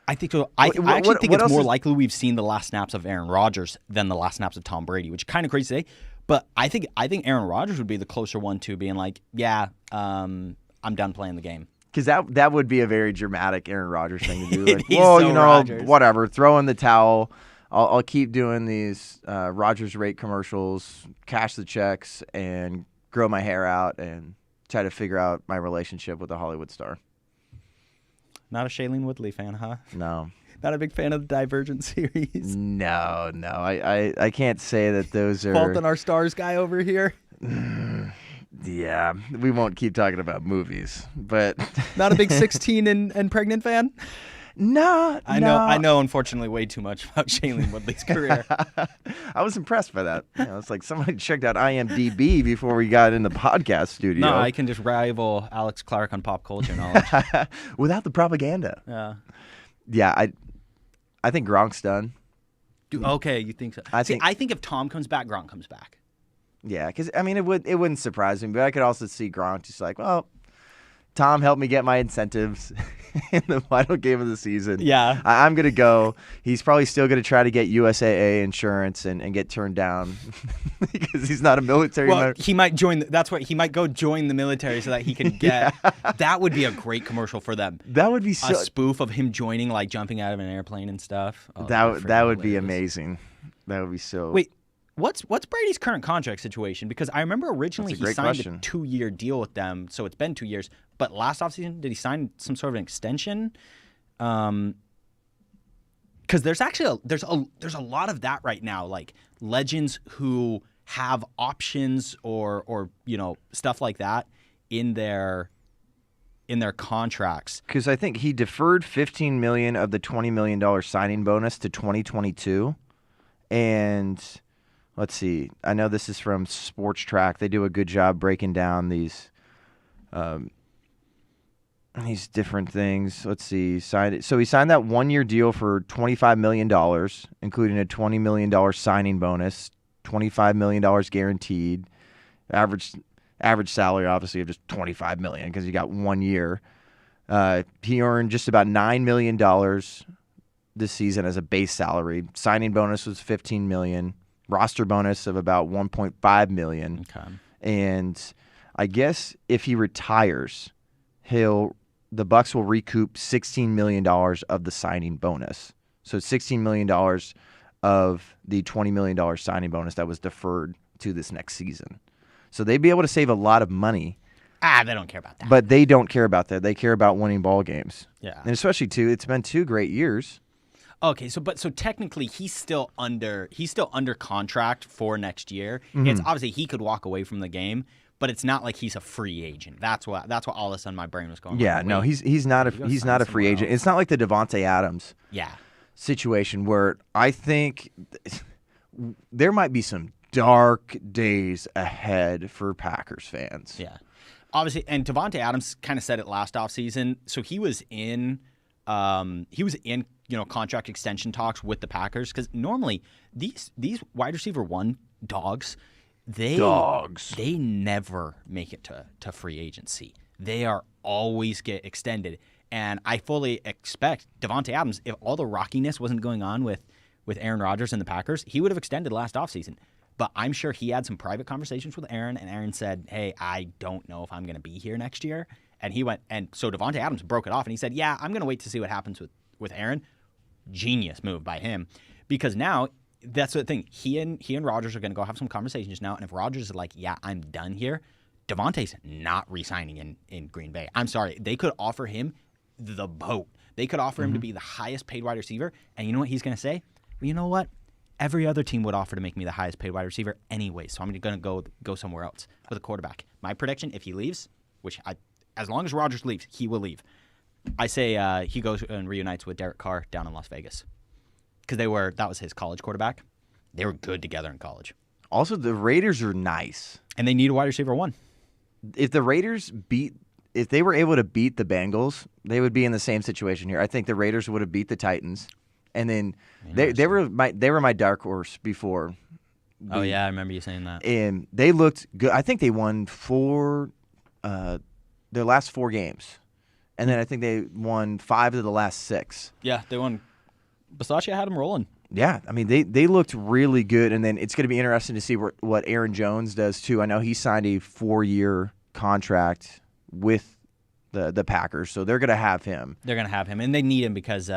I think so. I actually think it's more likely we've seen the last snaps of Aaron Rodgers than the last snaps of Tom Brady, which is kind of crazy to say. But I think Aaron Rodgers would be the closer one to being like, I'm done playing the game. Because that would be a very dramatic Aaron Rodgers thing to do. Like, He's well, so Rodgers. whatever, throw in the towel. I'll keep doing these Rodgers rate commercials, cash the checks, and grow my hair out and try to figure out my relationship with a Hollywood star. Not a Shailene Woodley fan, huh? No. Not a big fan of the Divergent series. No. I can't say that those are... Fault in Our Stars guy over here. Yeah, we won't keep talking about movies, but... Not a big 16 and pregnant fan? No, I know, unfortunately, way too much about Shailene Woodley's career. I was impressed by that. It's like somebody checked out IMDb before we got in the podcast studio. No, I can just rival Alex Clark on pop culture knowledge. Without the propaganda. Yeah. Yeah, I think Gronk's done. Okay, you think so? I think if Tom comes back, Gronk comes back. Yeah, because, I mean, it wouldn't surprise me, but I could also see Gronk just like, well, Tom helped me get my incentives in the final game of the season. Yeah. I'm going to go. He's probably still going to try to get USAA insurance and get turned down because he's not a military member. He might join. He might go join the military so that he can get. That would be a great commercial for them. That would be a spoof of him joining, like jumping out of an airplane and stuff. Oh, that would be amazing. That would be so. Wait. What's Brady's current contract situation? Because I remember originally he signed a 2-year deal with them, so it's been 2 years. But last offseason, did he sign some sort of an extension? Because there's actually there's a lot of that right now, like legends who have options or stuff like that in their contracts. Because I think he deferred $15 million of the $20 million signing bonus to 2022, and. Let's see. I know this is from Sports Track. They do a good job breaking down these different things. Let's see. So he signed that 1-year deal for $25 million, including a $20 million signing bonus, $25 million guaranteed. Average salary, obviously, of just $25 million because he got 1 year. He earned just about $9 million this season as a base salary. Signing bonus was $15 million. Roster bonus of about $1.5 million. Okay. And I guess if he retires, the Bucks will recoup $16 million of the signing bonus. So $16 million of the $20 million signing bonus that was deferred to this next season. So they'd be able to save a lot of money. They don't care about that. But they don't care about that. They care about winning ball games. Yeah. And especially it's been 2 great years. Okay, so technically he's still under contract for next year. Mm-hmm. It's obviously he could walk away from the game, but it's not like he's a free agent. That's what all of a sudden my brain was going. Yeah, no, he's not a free agent. It's not like the Davante Adams situation where I think there might be some dark days ahead for Packers fans. Yeah, obviously, and Davante Adams kind of said it last offseason. So he was in contract extension talks with the Packers because normally these wide receiver 1 dogs, they never make it to free agency. They are always get extended, and I fully expect Davante Adams, if all the rockiness wasn't going on with Aaron Rodgers and the Packers, he would have extended last offseason. But I'm sure he had some private conversations with Aaron, and Aaron said, "Hey, I don't know if I'm going to be here next year." And he went, and so Davante Adams broke it off, and he said, "Yeah, I'm going to wait to see what happens with Aaron." Genius move by him, because now that's the thing. He and Rodgers are going to go have some conversations now, and if Rodgers is like, "Yeah, I'm done here," Davante's not re-signing in Green Bay. I'm sorry, they could offer him the boat. They could offer him to be the highest paid wide receiver, and you know what he's going to say? Well, you know what? Every other team would offer to make me the highest paid wide receiver anyway, so I'm going to go somewhere else with a quarterback. My prediction: if he leaves, as long as Rodgers leaves, he will leave. I say he goes and reunites with Derek Carr down in Las Vegas because that was his college quarterback. They were good together in college. Also, the Raiders are nice, and they need a wide receiver 1. If the Raiders if they were able to beat the Bengals, they would be in the same situation here. I think the Raiders would have beat the Titans, and then they were my dark horse before. Oh yeah, I remember you saying that. And they looked good. I think they won their last 4 games. And then I think they won 5 of the last 6. Yeah, they won. Bisaccia had them rolling. Yeah, I mean, they looked really good. And then it's going to be interesting to see what Aaron Jones does, too. I know he signed a 4-year contract with the Packers, so they're going to have him. They're going to have him, and they need him because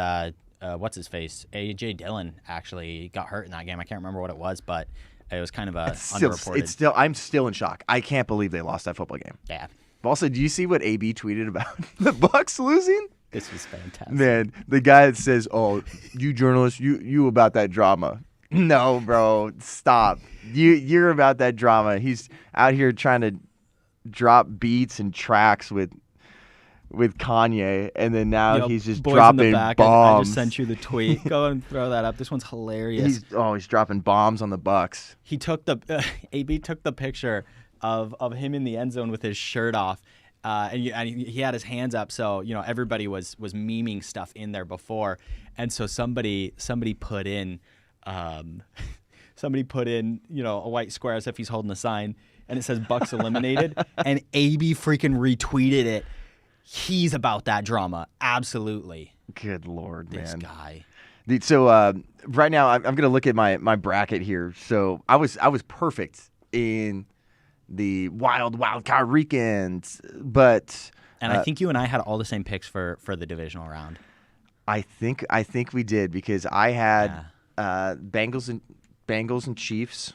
what's his face? A.J. Dillon actually got hurt in that game. I can't remember what it was, but it was kind of underreported. I'm still in shock. I can't believe they lost that football game. Yeah. Also, do you see what AB tweeted about the Bucs losing? This was fantastic. Man, the guy that says, "Oh, you journalists, you about that drama." No, bro, stop. You're about that drama. He's out here trying to drop beats and tracks with Kanye, and then now he's just dropping bombs. I just sent you the tweet. Go and throw that up. This one's hilarious. He's dropping bombs on the Bucs. He took AB took the picture of him in the end zone with his shirt off, and he had his hands up. So everybody was memeing stuff in there before, and so somebody put in a white square as if he's holding a sign, and it says Bucs eliminated, and AB freaking retweeted it. He's about that drama, absolutely. Good Lord, man. This guy. So right now, I'm going to look at my bracket here. So I was perfect in the wild card weekend, but I think you and I had all the same picks for the divisional round. I think we did, because I had Bengals and Chiefs,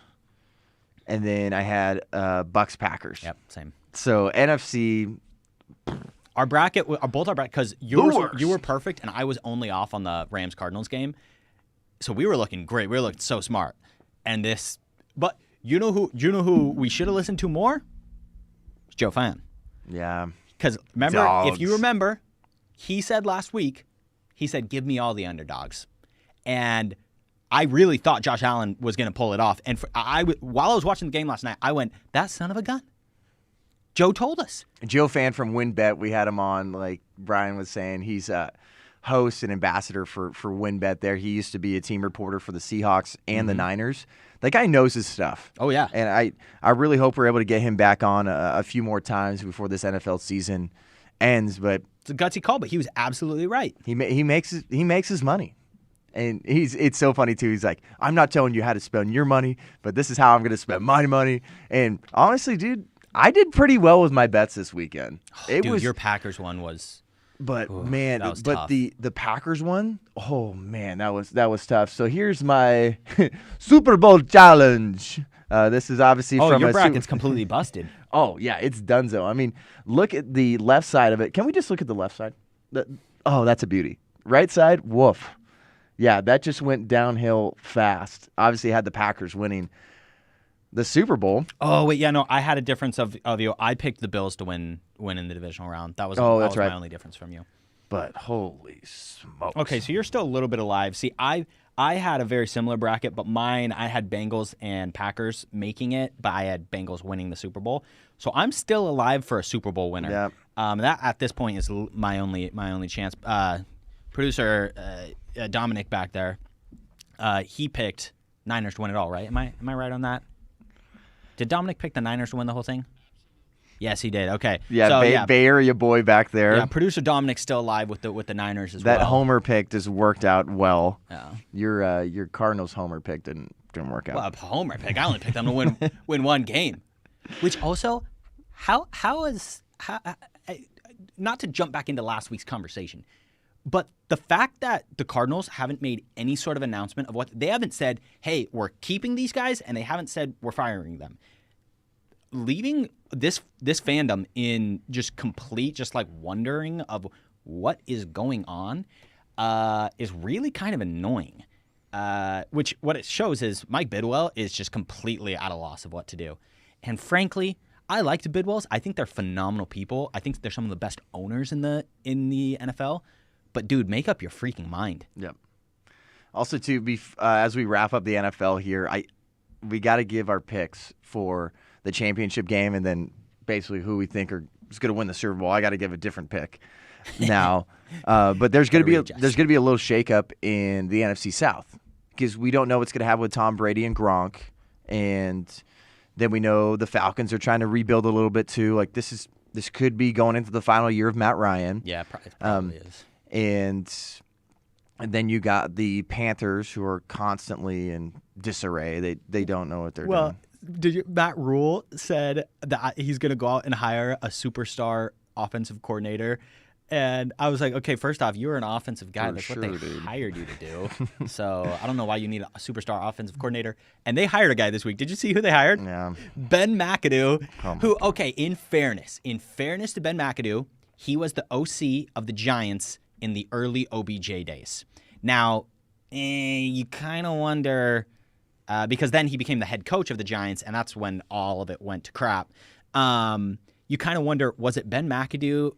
and then I had Bucs Packers. Yep, same. So NFC. Our bracket, both our bracket, because you were perfect, and I was only off on the Rams Cardinals game, so we were looking great. We were looking so smart, but you know who we should have listened to more? It's Joe Fan. Yeah. Because remember, if you remember, he said last week, give me all the underdogs, and I really thought Josh Allen was going to pull it off. And while I was watching the game last night, I went, that son of a gun. Joe told us. Joe Fan from WinBet, we had him on, like Brian was saying. He's a host and ambassador for WinBet there. He used to be a team reporter for the Seahawks and the Niners. That guy knows his stuff. Oh, yeah. And I really hope we're able to get him back on a few more times before this NFL season ends. But it's a gutsy call, but he was absolutely right. He makes his money. And it's so funny, too. He's like, I'm not telling you how to spend your money, but this is how I'm going to spend my money. And honestly, dude, I did pretty well with my bets this weekend. Your Packers one was. But oof, man, that was but tough. the Packers one, oh man, that was tough. So here's my Super Bowl challenge. This is obviously from your bracket's completely busted. Oh yeah, it's donezo. I mean, look at the left side of it. Can we just look at the left side? That's a beauty. Right side, woof. Yeah, that just went downhill fast. Obviously, had the Packers winning the Super Bowl. Oh wait, yeah, no, I had a difference of you. I picked the Bills to win in the divisional round. That was right. My only difference from you. But holy smokes. Okay, so you're still a little bit alive. See, I had a very similar bracket, but mine I had Bengals and Packers making it, but I had Bengals winning the Super Bowl. So I'm still alive for a Super Bowl winner. Yeah. That at this point is my only chance. Producer Dominic back there, he picked Niners to win it all, right? Am I right on that? Did Dominic pick the Niners to win the whole thing? Yes, he did. Okay. Yeah, so, Bay Area boy back there. Yeah, producer Dominic's still alive with the Niners as well. That homer pick just worked out well. Yeah. Your Cardinals homer pick didn't work out. Well, a homer pick. I only picked them to win one game. Which also, how not to jump back into last week's conversation, but the fact that the Cardinals haven't made any sort of announcement of what they haven't said, hey, we're keeping these guys, and they haven't said we're firing them. Leaving this fandom in just complete, just like wondering of what is going on is really kind of annoying. Which what it shows is Mike Bidwell is just completely at a loss of what to do. And frankly, I like the Bidwells. I think they're phenomenal people. I think they're some of the best owners in the NFL. But dude, make up your freaking mind. Yep. Also, too, as we wrap up the NFL here, we got to give our picks for the championship game, and then basically who we think is going to win the Super Bowl. I got to give a different pick now, but there's going to be a little shakeup in the NFC South because we don't know what's going to happen with Tom Brady and Gronk, and then we know the Falcons are trying to rebuild a little bit too. Like this could be going into the final year of Matt Ryan. Yeah, it probably is. And then you got the Panthers, who are constantly in disarray. They don't know what they're doing. Matt Rule said that he's going to go out and hire a superstar offensive coordinator. And I was like, okay, first off, you're an offensive guy. That's what they hired you to do. So I don't know why you need a superstar offensive coordinator. And they hired a guy this week. Did you see who they hired? Yeah. Ben McAdoo, who, okay, in fairness to Ben McAdoo, he was the OC of the Giants in the early OBJ days. Now, you kind of wonder, because then he became the head coach of the Giants, and that's when all of it went to crap. You kind of wonder, was it Ben McAdoo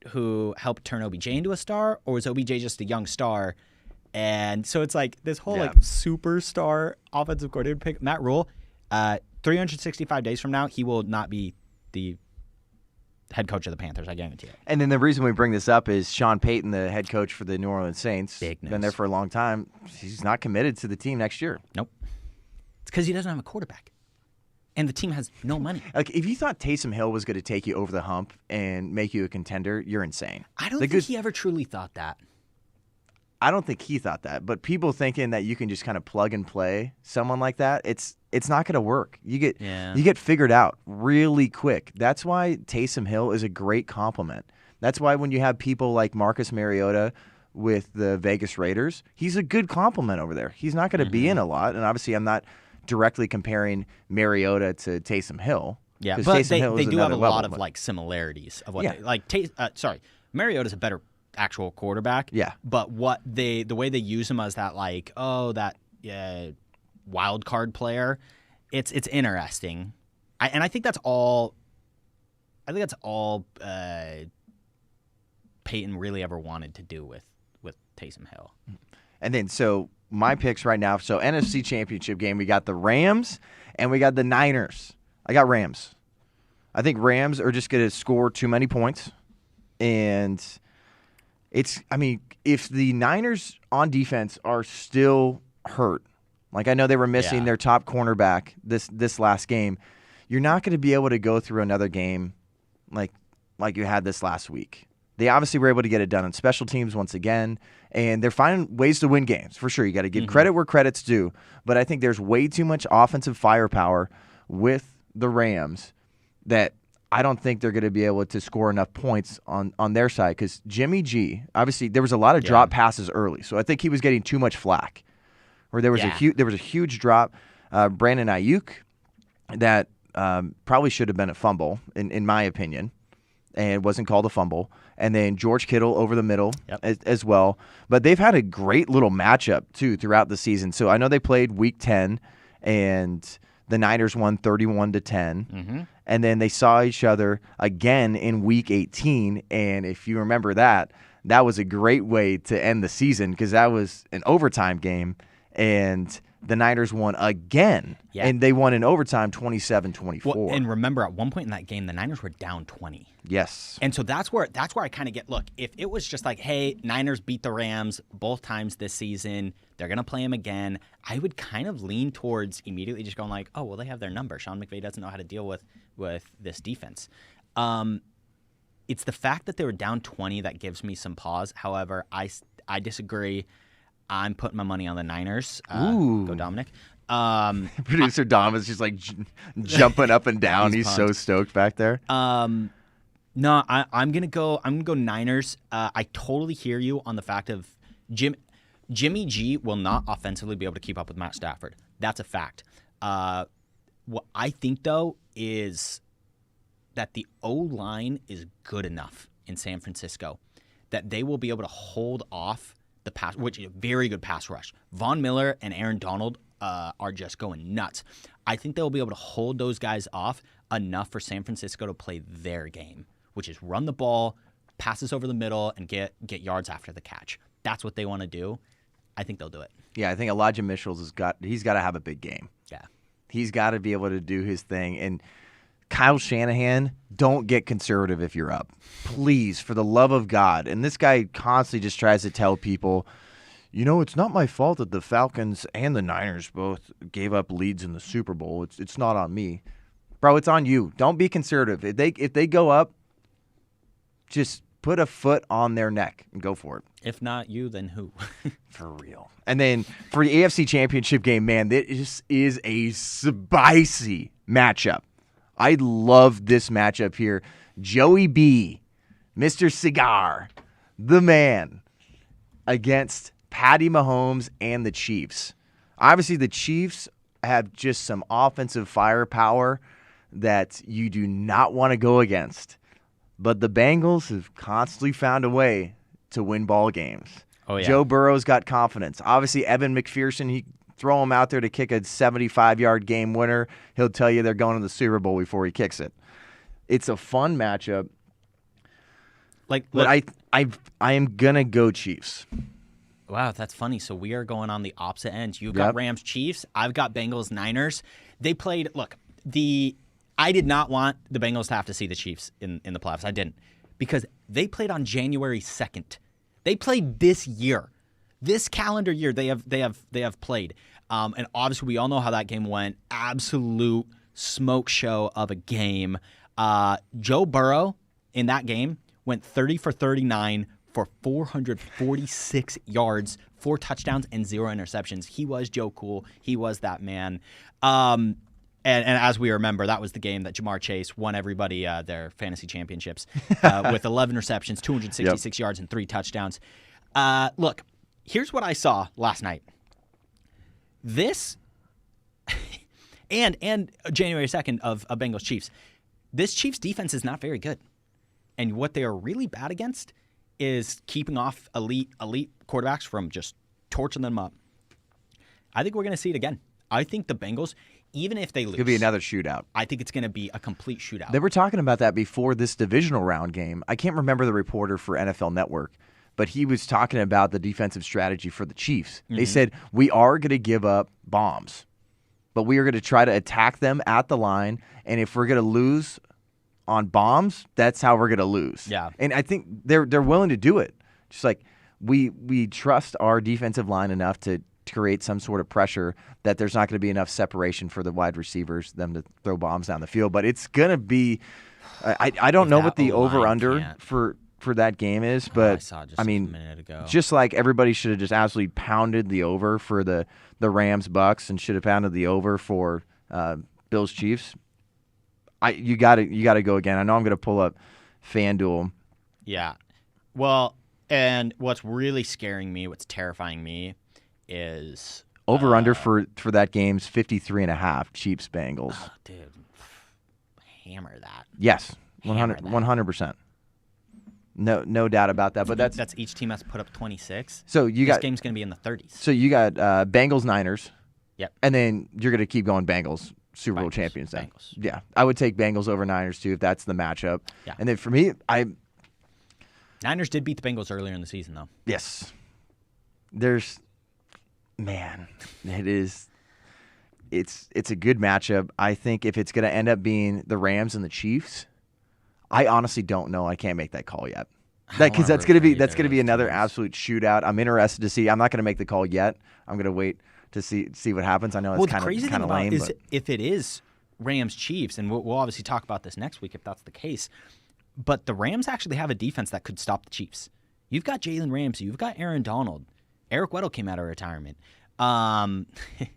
who helped turn OBJ into a star, or was OBJ just a young star? And so it's like this whole like superstar offensive coordinator pick. Matt Rule, 365 days from now, he will not be the head coach of the Panthers, I guarantee it. And then the reason we bring this up is Sean Payton, the head coach for the New Orleans Saints, Big news. been there for a long time. He's not committed to the team next year. Nope. It's because he doesn't have a quarterback. And the team has no money. Like, if you thought Taysom Hill was going to take you over the hump and make you a contender, you're insane. I don't think he ever truly thought that. I don't think he thought that. But people thinking that you can just kind of plug and play someone like that, it's not going to work. You get figured out really quick. That's why Taysom Hill is a great compliment. That's why when you have people like Marcus Mariota with the Vegas Raiders, he's a good compliment over there. He's not going to be in a lot. And obviously I'm not directly comparing Mariota to Taysom Hill. Yeah, but they do have a lot of like similarities of what they like. Mariota's a better actual quarterback. Yeah, but the way they use him as that like wild card player, it's interesting. I think that's all. I think that's all Peyton really ever wanted to do with Taysom Hill. And then so my picks right now. So NFC Championship game, we got the Rams and we got the Niners. I got Rams. I think Rams are just going to score too many points. And if the Niners on defense are still hurt, like I know they were missing their top cornerback this last game, you're not going to be able to go through another game like you had this last week. They obviously were able to get it done on special teams once again, and they're finding ways to win games, for sure. You got to give credit where credit's due, but I think there's way too much offensive firepower with the Rams that I don't think they're going to be able to score enough points on their side because Jimmy G, obviously there was a lot of drop passes early, so I think he was getting too much flack. Or there was a huge drop. Brandon Ayuk that probably should have been a fumble, in my opinion, and wasn't called a fumble. And then George Kittle over the middle as well. But they've had a great little matchup, too, throughout the season. So I know they played Week 10, and the Niners won 31-10. Mm-hmm. And then they saw each other again in Week 18. And if you remember that was a great way to end the season because that was an overtime game. And the Niners won again, and they won in overtime 27-24. Well, and remember, at one point in that game, the Niners were down 20. Yes. And so that's where I kind of get, look, if it was just like, hey, Niners beat the Rams both times this season, they're going to play them again, I would kind of lean towards immediately just going like, oh, well, they have their number. Sean McVay doesn't know how to deal with this defense. It's the fact that they were down 20 that gives me some pause. However, I disagree. I'm putting my money on the Niners. Ooh. Go Dominic. Producer Dom is just like jumping up and down. He's so stoked back there. No, I'm gonna go Niners. I totally hear you on the fact of Jimmy G will not offensively be able to keep up with Matt Stafford. That's a fact. What I think though is that the O-line is good enough in San Francisco that they will be able to hold off the pass, which is a very good pass rush. Von Miller and Aaron Donald are just going nuts. I think they'll be able to hold those guys off enough for San Francisco to play their game, which is run the ball, passes over the middle, and get yards after the catch. That's what they want to do. I think they'll do it. Yeah, I think Elijah Mitchell's he's got to have a big game. Yeah. He's got to be able to do his thing. And Kyle Shanahan, don't get conservative if you're up. Please, for the love of God. And this guy constantly just tries to tell people, it's not my fault that the Falcons and the Niners both gave up leads in the Super Bowl. It's not on me. Bro, it's on you. Don't be conservative. If they go up, just put a foot on their neck and go for it. If not you, then who? For real. And then for the AFC Championship game, man, this is a spicy matchup. I love this matchup here. Joey B Mr. Cigar, the man, against Patty Mahomes and the Chiefs. Obviously, the Chiefs have just some offensive firepower that you do not want to go against. But the Bengals have constantly found a way to win ball games. Oh, yeah. Joe Burrow's got confidence. Obviously, Evan McPherson, he throw him out there to kick a 75-yard game winner. He'll tell you they're going to the Super Bowl before he kicks it. It's a fun matchup. But I am going to go Chiefs. Wow, that's funny. So we are going on the opposite ends. You've got Rams, Chiefs. I've got Bengals, Niners. They played. Look, I did not want the Bengals to have to see the Chiefs in the playoffs. I didn't, because they played on January 2nd. They played this year, this calendar year. They have played, and obviously we all know how that game went. Absolute smoke show of a game. Joe Burrow in that game went 30 for 39. For 446 yards, 4 touchdowns, and 0 interceptions. He was Joe Cool. He was that man. And as we remember, that was the game that Jamar Chase won everybody their fantasy championships with 11 receptions, 266 yards, and 3 touchdowns. Look, here's what I saw last night. This and January 2nd of Bengals Chiefs. This Chiefs defense is not very good. And what they are really bad against is keeping off elite quarterbacks from just torching them up. I think we're going to see it again. I think the Bengals, even if they lose, Could be another shootout. I think it's going to be a complete shootout. They were talking about that before this divisional round game. I can't remember the reporter for NFL Network, but he was talking about the defensive strategy for the Chiefs. Mm-hmm. They said, we are going to give up bombs, but we are going to try to attack them at the line, and if we're going to lose on bombs, that's how we're going to lose. Yeah. And I think they're willing to do it. Just like we trust our defensive line enough to create some sort of pressure that there's not going to be enough separation for the wide receivers, them to throw bombs down the field. But it's going to be I don't know what the over-under for that game is, but a minute ago. Just like everybody should have just absolutely pounded the over for the Rams-Bucks and should have pounded the over for Bills-Chiefs. You got to go again. I know I'm going to pull up FanDuel. Yeah. Well, and what's really scaring me, what's terrifying me is over/under for that game's 53.5. Chiefs Bengals. Oh, dude, hammer that. Yes, 100%. No doubt about that. But that's each team has to put up 26. So this game's going to be in the 30s. So you got Bengals Niners. Yep. And then you're going to keep going Bengals. Super Bowl champions then. Bengals. Yeah. I would take Bengals over Niners too if that's the matchup. Yeah. And then for me, Niners did beat the Bengals earlier in the season though. Yes. It's a good matchup. I think if it's going to end up being the Rams and the Chiefs, I honestly don't know. I can't make that call yet. Because that's going to be another absolute shootout. I'm interested to see. I'm not going to make the call yet. I'm going to wait to see what happens. I know it's kind of lame. Is if it is Rams Chiefs, and we'll obviously talk about this next week if that's the case, but the Rams actually have a defense that could stop the Chiefs. You've got Jalen Ramsey, you've got Aaron Donald, Eric Weddle came out of retirement,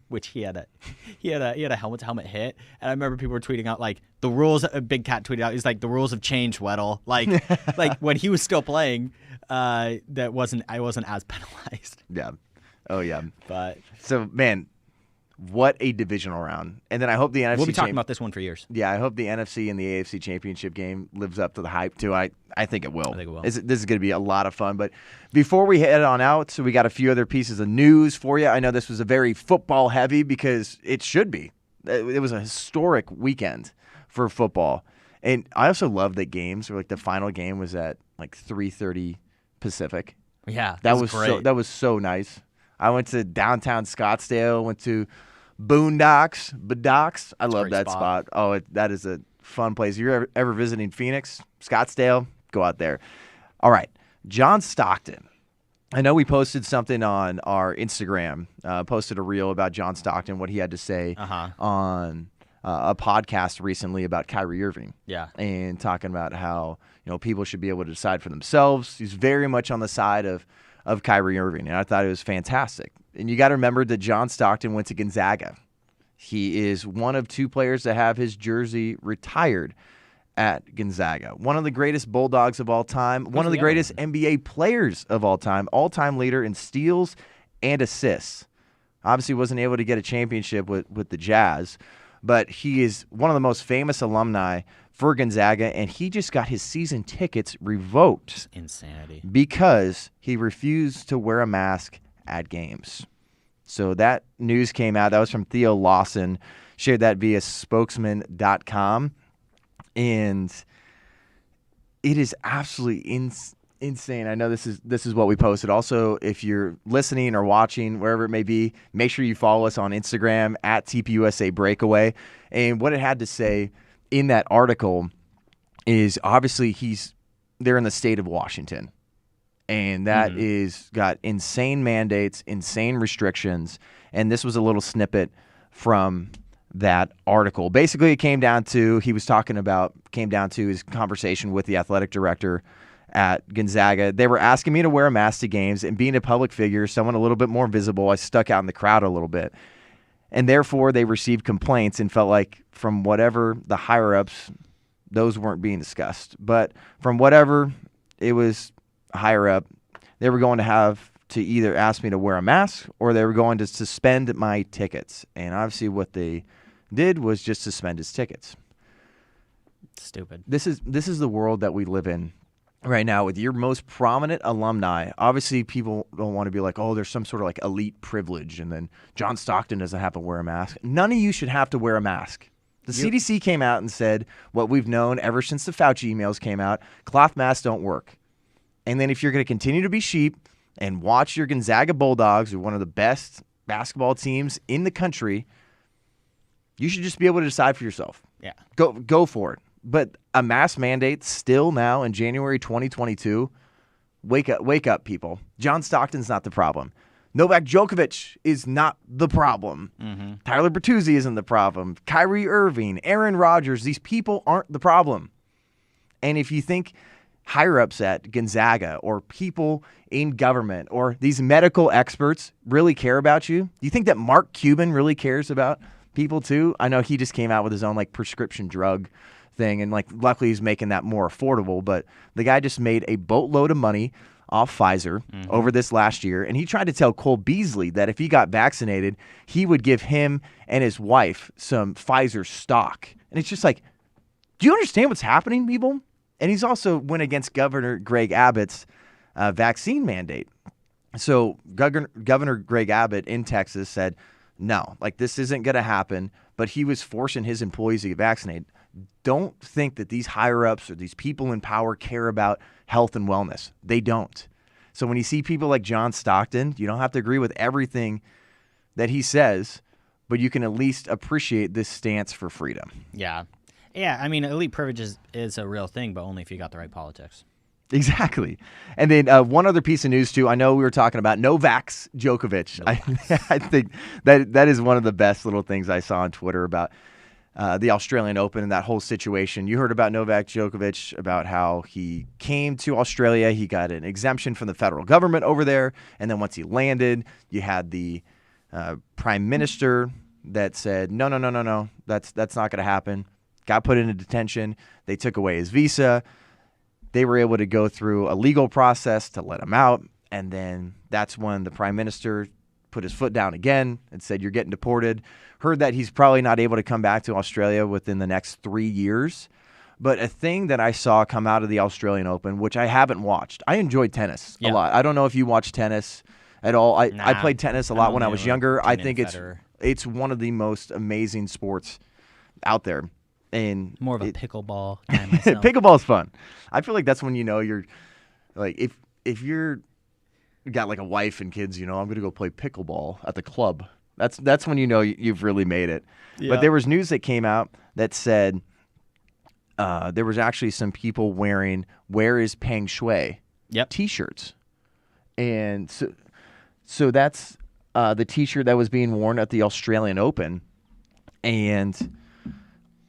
which he had a helmet to helmet hit, and I remember people were tweeting out like the rules. Big Cat tweeted out, he's like the rules have changed, Weddle. Like when he was still playing, I wasn't as penalized. Yeah. Oh, yeah. But so, man, what a divisional round. And then I hope the NFC... We'll be talking about this one for years. Yeah, I hope the NFC and the AFC Championship game lives up to the hype, too. I think it will. I think it will. This is going to be a lot of fun. But before we head on out, so we got a few other pieces of news for you. I know this was a very football-heavy because it should be. It was a historic weekend for football. And I also love that games, where like the final game was at like 3:30 Pacific. Yeah, that was great. That was so nice. I went to downtown Scottsdale, went to Boondocks. I love that spot. Oh, that is a fun place. If you're ever visiting Phoenix, Scottsdale, go out there. All right, John Stockton. I know we posted something on our Instagram, posted a reel about John Stockton, what he had to say on a podcast recently about Kyrie Irving. Yeah. And talking about how, people should be able to decide for themselves. He's very much on the side of Kyrie Irving, and I thought it was fantastic. And you got to remember that John Stockton went to Gonzaga. He is one of 2 players to have his jersey retired at Gonzaga. One of the greatest Bulldogs of all time. One of the greatest NBA players of all time leader in steals and assists. Obviously wasn't able to get a championship with the Jazz, but he is one of the most famous alumni for Gonzaga, and he just got his season tickets revoked. Just insanity. Because he refused to wear a mask at games. So that news came out. That was from Theo Lawson. Shared that via spokesman.com. And it is absolutely insane. I know this is what we posted. Also, if you're listening or watching, wherever it may be, make sure you follow us on Instagram at TPUSA Breakaway. And what it had to say in that article is obviously they're in the state of Washington. And that is got insane mandates, insane restrictions. And this was a little snippet from that article. Basically, it came down to his conversation with the athletic director at Gonzaga. They were asking me to wear a mask to games, and being a public figure, someone a little bit more visible, I stuck out in the crowd a little bit. And therefore, they received complaints and felt like from whatever the higher-ups, those weren't being discussed. But from whatever it was higher up, they were going to have to either ask me to wear a mask or they were going to suspend my tickets. And obviously what they did was just suspend his tickets. Stupid. This is the world that we live in right now with your most prominent alumni. Obviously, people don't want to be like, oh, there's some sort of like elite privilege, and then John Stockton doesn't have to wear a mask. None of you should have to wear a mask. The CDC came out and said what we've known ever since the Fauci emails came out, cloth masks don't work. And then if you're going to continue to be sheep and watch your Gonzaga Bulldogs, who are one of the best basketball teams in the country, you should just be able to decide for yourself. Yeah. Go for it. But a mask mandate still now in January 2022, wake up, people. John Stockton's not the problem. Novak Djokovic is not the problem. Mm-hmm. Tyler Bertuzzi isn't the problem. Kyrie Irving, Aaron Rodgers, these people aren't the problem. And if you think higher-ups at Gonzaga or people in government or these medical experts really care about you, do you think that Mark Cuban really cares about people too? I know he just came out with his own like prescription drug thing, and like luckily he's making that more affordable, but the guy just made a boatload of money off Pfizer over this last year, and he tried to tell Cole Beasley that if he got vaccinated, he would give him and his wife some Pfizer stock. And it's just like, do you understand what's happening, people? And he's also went against Governor Greg Abbott's vaccine mandate. So Governor Greg Abbott in Texas said, no, like this isn't going to happen, but he was forcing his employees to get vaccinated. Don't think that these higher-ups or these people in power care about health and wellness. They don't. So when you see people like John Stockton, you don't have to agree with everything that he says, but you can at least appreciate this stance for freedom. Yeah. Yeah, I mean, elite privilege is a real thing, but only if you got the right politics. Exactly. And then one other piece of news, too. I know we were talking about Novak Djokovic. I think that is one of the best little things I saw on Twitter about the Australian Open and that whole situation. You heard about Novak Djokovic, about how he came to Australia. He got an exemption from the federal government over there. And then once he landed, you had the prime minister that said, no, that's not going to happen. Got put into detention. They took away his visa. They were able to go through a legal process to let him out. And then that's when the prime minister put his foot down again and said, you're getting deported. Heard that he's probably not able to come back to Australia within the next 3 years. But a thing that I saw come out of the Australian Open, which I haven't watched, I enjoyed tennis a lot. I don't know if you watch tennis at all. I played tennis a lot when I was younger. I think it's one of the most amazing sports out there. And more of a pickleball guy myself. Pickleball's fun. I feel like that's when you know you're like if you're got like a wife and kids, you know, I'm going to go play pickleball at the club. That's when you know you've really made it. Yeah. But there was news that came out that said there was actually some people wearing "Where is Peng Shui" T-shirts, and so that's the T-shirt that was being worn at the Australian Open, and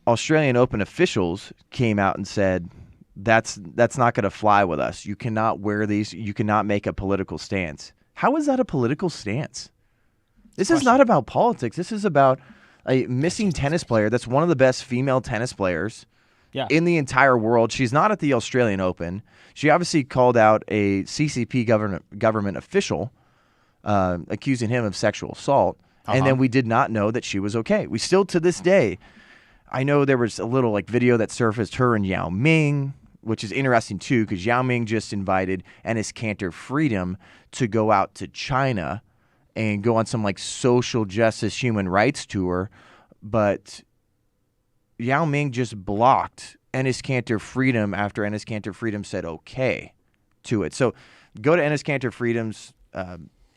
Australian Open officials came out and said that's not going to fly with us. You cannot wear these. You cannot make a political stance. How is that a political stance? This is not about politics. This is about a missing tennis player that's one of the best female tennis players in the entire world. She's not at the Australian Open. She obviously called out a CCP government official, accusing him of sexual assault. And then we did not know that she was okay. We still, to this day, I know there was a little video that surfaced, her and Yao Ming, which is interesting too, because Yao Ming just invited Enes Kanter Freedom to go out to China and go on some social justice human rights tour. But Yao Ming just blocked Enes Kanter Freedom after Enes Kanter Freedom said okay to it. So go to Enes Kanter Freedom's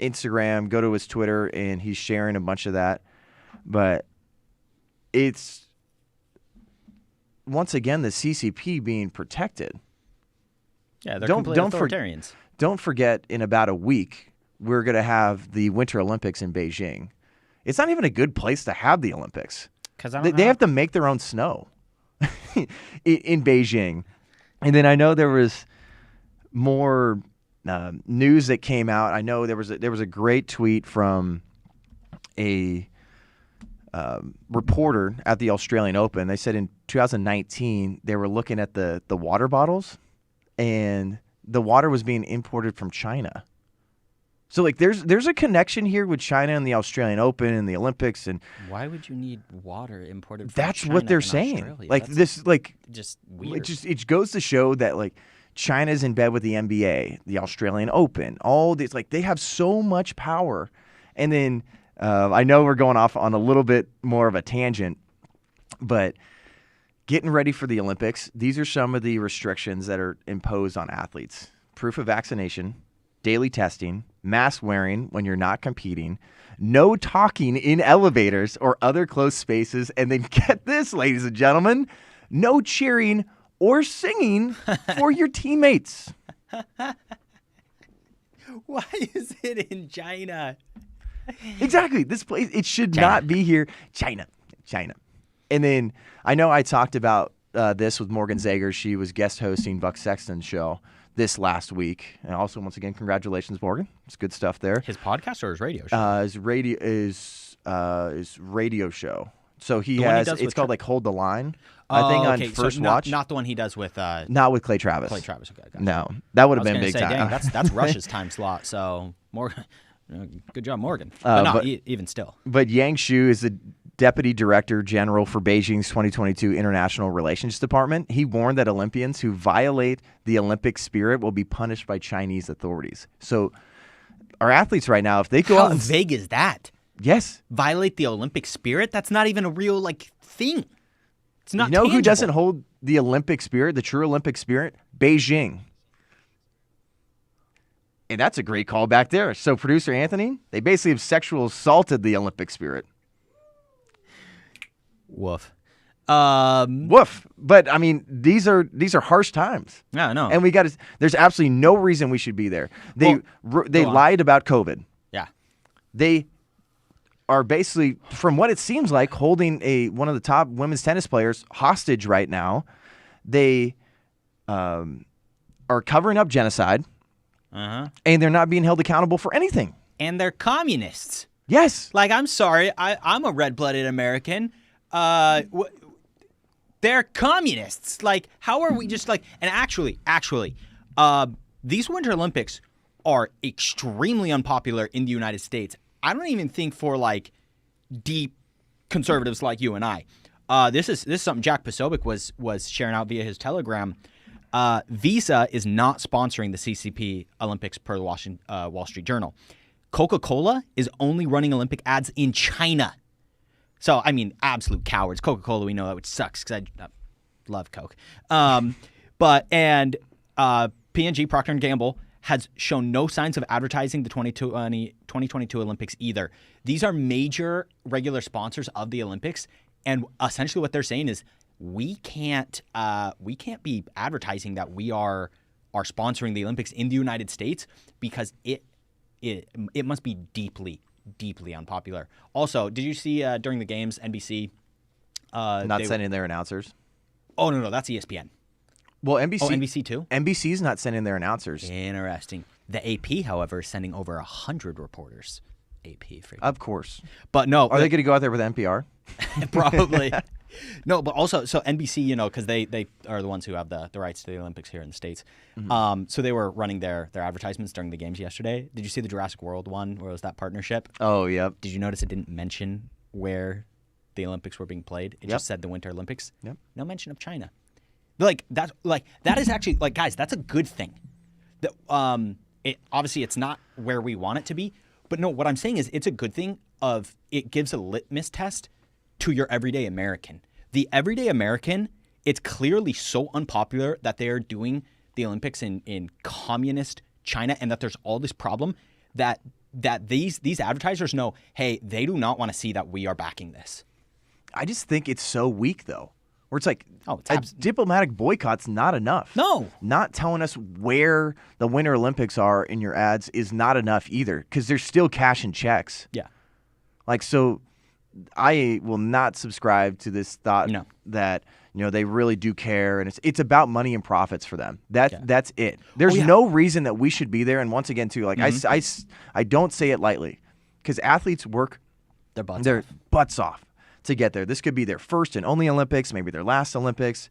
Instagram, go to his Twitter, and he's sharing a bunch of that. But it's, once again, the CCP being protected. Yeah, they're complete authoritarians. Don't forget, in about a week, we're going to have the Winter Olympics in Beijing. It's not even a good place to have the Olympics. They have to make their own snow in Beijing. And then I know there was more news that came out. I know there was a great tweet from a reporter at the Australian Open. They said in 2019 they were looking at the water bottles, and the water was being imported from China. So there's a connection here with China and the Australian Open and the Olympics. And why would you need water imported from that's China what they're and saying. Australia? Just weird. It goes to show that China's in bed with the NBA, the Australian Open, all these, they have so much power. And then I know we're going off on a little bit more of a tangent, but getting ready for the Olympics, these are some of the restrictions that are imposed on athletes. Proof of vaccination, daily testing, mask wearing when you're not competing, no talking in elevators or other closed spaces, and then get this, ladies and gentlemen, no cheering or singing for your teammates. Why is it in China? Exactly. This place, it should not be here. China. And then I know I talked about this with Morgan Zager. She was guest hosting Buck Sexton's show this last week. And also, once again, congratulations, Morgan. It's good stuff there. His podcast or his radio show? His radio show. So it's called Hold the Line. I think on First Watch. Not the one he does with not with Clay Travis. Clay Travis, okay. Gotcha. No. That would have been big time. Dang, that's Rush's time slot. So Morgan, good job, Morgan. But even still. But Yang Shu is the Deputy Director General for Beijing's 2022 International Relations Department. He warned that Olympians who violate the Olympic spirit will be punished by Chinese authorities. So our athletes right now, if they go out, how vague is that? Yes. Violate the Olympic spirit? That's not even a real thing. It's not tangible. Who doesn't tangible. hold the Olympic spirit, the true Olympic spirit? Beijing. And that's a great call back there. So producer Anthony, they basically have sexual assaulted the Olympic spirit. Woof. Woof. But I mean, these are harsh times. Yeah, no. And there's absolutely no reason we should be there. They lied about COVID. Yeah. They are basically, from what it seems like, holding one of the top women's tennis players hostage right now. They are covering up genocide. Uh-huh. And they're not being held accountable for anything. And they're communists. Yes. I'm sorry. I'm a red-blooded American. They're communists. How are we just and actually, these Winter Olympics are extremely unpopular in the United States. I don't even think for deep conservatives like you and I. This is something Jack Posobiec was sharing out via his Telegram. Visa is not sponsoring the CCP Olympics per the Wall Street Journal. Coca-Cola is only running Olympic ads in China. So, I mean, absolute cowards. Coca-Cola, we know that, which sucks because I love Coke. P&G, Procter & Gamble, has shown no signs of advertising the 2022 Olympics either. These are major regular sponsors of the Olympics, and essentially what they're saying is we can't be advertising that we are sponsoring the Olympics in the United States because it must be deeply unpopular. Also, did you see during the games NBC not sending their announcers? Oh no, that's ESPN. Well, NBC. Oh, NBC too? NBC's not sending their announcers. Interesting. The AP, however, is sending over 100 reporters. AP, of course. But no. Are they going to go out there with NPR? Probably. No, but also, so NBC, because they are the ones who have the rights to the Olympics here in the States. So they were running their advertisements during the games yesterday. Did you see the Jurassic World one where it was that partnership? Oh, yep. Did you notice it didn't mention where the Olympics were being played? It just said the Winter Olympics. Yep. No mention of China. That is actually, guys, that's a good thing. That obviously it's not where we want it to be, but no, what I'm saying is it's a good thing of it gives a litmus test to your everyday American. The everyday American, it's clearly so unpopular that they are doing the Olympics in communist China and that there's all this problem that these advertisers know, hey, they do not want to see that we are backing this. I just think it's so weak, though, where it's like a diplomatic boycott's not enough. No. Not telling us where the Winter Olympics are in your ads is not enough either, because there's still cash and checks. Yeah. So I will not subscribe to this thought that they really do care, and it's about money and profits for them. That's it. There's no reason that we should be there. And once again, too, I don't say it lightly, because athletes work their butts off to get there. This could be their first and only Olympics, maybe their last Olympics.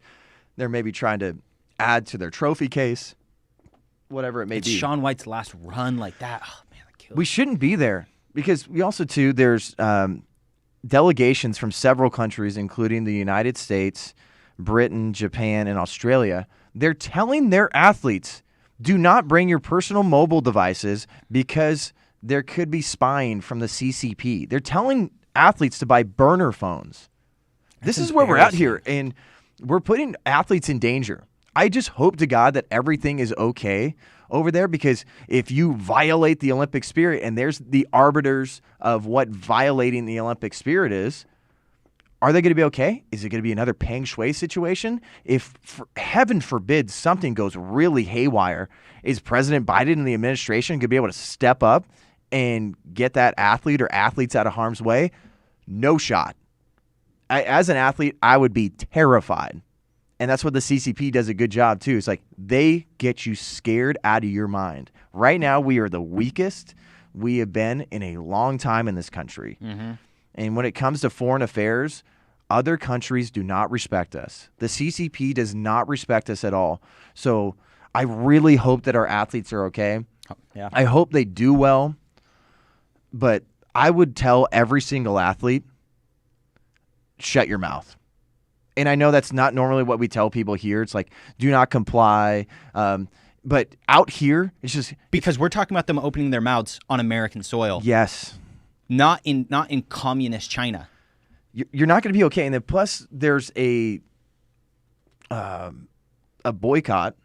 They're maybe trying to add to their trophy case, whatever it may be. It's Shaun White's last run like that. Oh man, that kills me. We shouldn't be there, because we also too there's delegations from several countries, including the United States, Britain, Japan, and Australia. They're telling their athletes, do not bring your personal mobile devices because there could be spying from the CCP. They're telling athletes to buy burner phones. This is where we're at here, and we're putting athletes in danger. I just hope to God that everything is okay over there, because if you violate the Olympic spirit, and there's the arbiters of what violating the Olympic spirit is, are they going to be okay? Is it going to be another Peng Shui situation? If, heaven forbid, something goes really haywire, is President Biden and the administration going to be able to step up and get that athlete or athletes out of harm's way? No shot. As an athlete, I would be terrified. And that's what the CCP does a good job, too. It's like they get you scared out of your mind. Right now, we are the weakest we have been in a long time in this country. Mm-hmm. And when it comes to foreign affairs, other countries do not respect us. The CCP does not respect us at all. So I really hope that our athletes are okay. Oh, yeah. I hope they do well. But I would tell every single athlete, shut your mouth. And I know that's not normally what we tell people here. It's like, do not comply. But out here, it's just... Because we're talking about them opening their mouths on American soil. Yes. Not in communist China. You're not going to be okay. And then plus, there's a boycott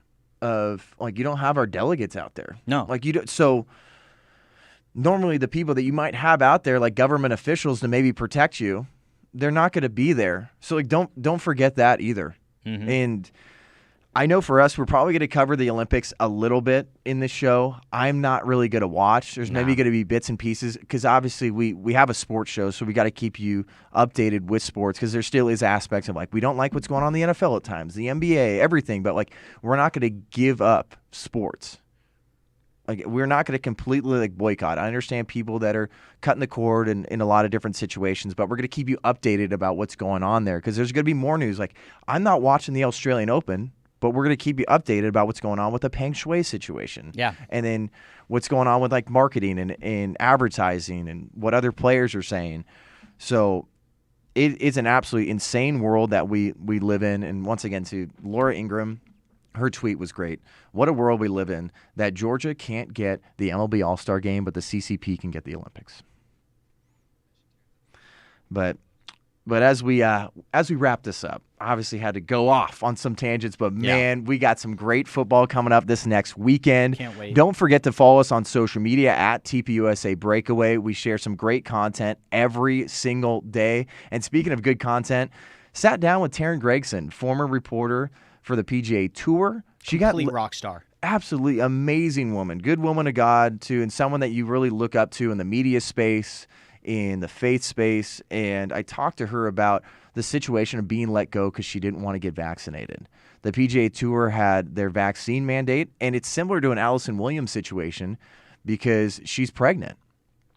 of, you don't have our delegates out there. No. You don't... So... Normally, the people that you might have out there, like government officials, to maybe protect you, they're not going to be there. So, don't forget that either. Mm-hmm. And I know for us, we're probably going to cover the Olympics a little bit in this show. I'm not really going to watch. There's maybe going to be bits and pieces, because obviously we have a sports show, so we got to keep you updated with sports, because there still is aspects of we don't like what's going on in the NFL at times, the NBA, everything, but we're not going to give up sports. We're not going to completely boycott. I understand people that are cutting the cord in a lot of different situations, but we're going to keep you updated about what's going on there, because there's going to be more news. I'm not watching the Australian Open, but we're going to keep you updated about what's going on with the Peng Shui situation. Yeah. And then what's going on with marketing and advertising and what other players are saying. So it is an absolutely insane world that we live in. And once again, to Laura Ingram, her tweet was great. What a world we live in, that Georgia can't get the MLB All-Star Game, but the CCP can get the Olympics. But as we wrap this up, obviously had to go off on some tangents, but man, we got some great football coming up this next weekend. Can't wait. Don't forget to follow us on social media at TPUSA Breakaway. We share some great content every single day. And speaking of good content, sat down with Taryn Gregson, former reporter for the PGA Tour. She Complete rock star. Absolutely amazing woman. Good woman of God, too, and someone that you really look up to in the media space, in the faith space. And I talked to her about the situation of being let go because she didn't want to get vaccinated. The PGA Tour had their vaccine mandate, and it's similar to an Allison Williams situation because she's pregnant.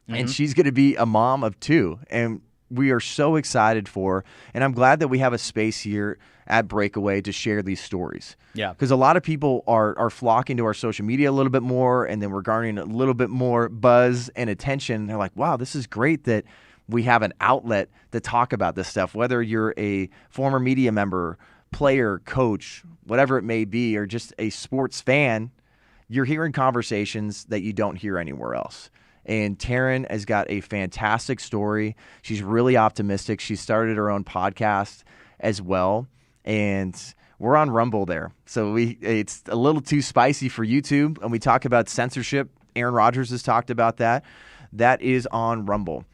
Mm-hmm. And she's going to be a mom of two. And we are so excited for, and I'm glad that we have a space here at Breakaway to share these stories. Yeah. Because a lot of people are flocking to our social media a little bit more, and then we're garnering a little bit more buzz and attention. They're like, wow, this is great that we have an outlet to talk about this stuff, whether you're a former media member, player, coach, whatever it may be, or just a sports fan. You're hearing conversations that you don't hear anywhere else. And Taryn has got a fantastic story. She's really optimistic. She started her own podcast as well. And we're on Rumble there. So it's a little too spicy for YouTube. And we talk about censorship. Aaron Rodgers has talked about that. That is on Rumble.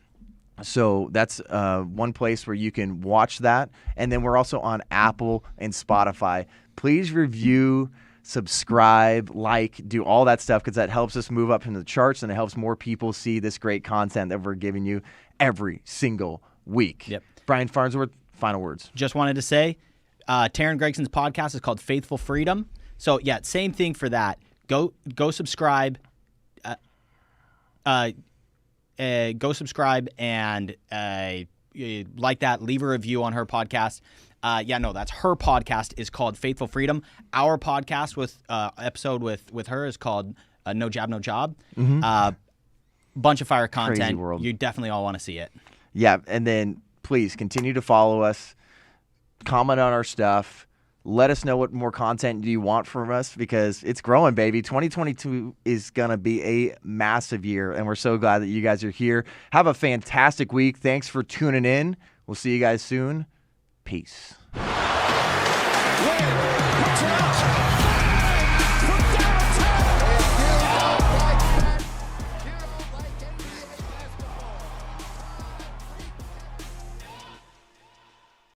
So that's one place where you can watch that. And then we're also on Apple and Spotify. Please review, subscribe, like, do all that stuff, because that helps us move up in the charts and it helps more people see this great content that we're giving you every single week. Yep. Brian Farnsworth, final words. Just wanted to say, Taryn Gregson's podcast is called Faithful Freedom. So yeah, same thing for that. Go subscribe. Go subscribe and like that. Leave a review on her podcast. That's her podcast is called Faithful Freedom. Our podcast with episode with her is called No Jab, No Job. Bunch of fire content. Crazy world. You definitely all want to see it. Yeah, and then please continue to follow us, comment on our stuff. Let us know what more content do you want from us, because it's growing, baby. 2022 is going to be a massive year, and we're so glad that you guys are here. Have a fantastic week. Thanks for tuning in. We'll see you guys soon. Peace.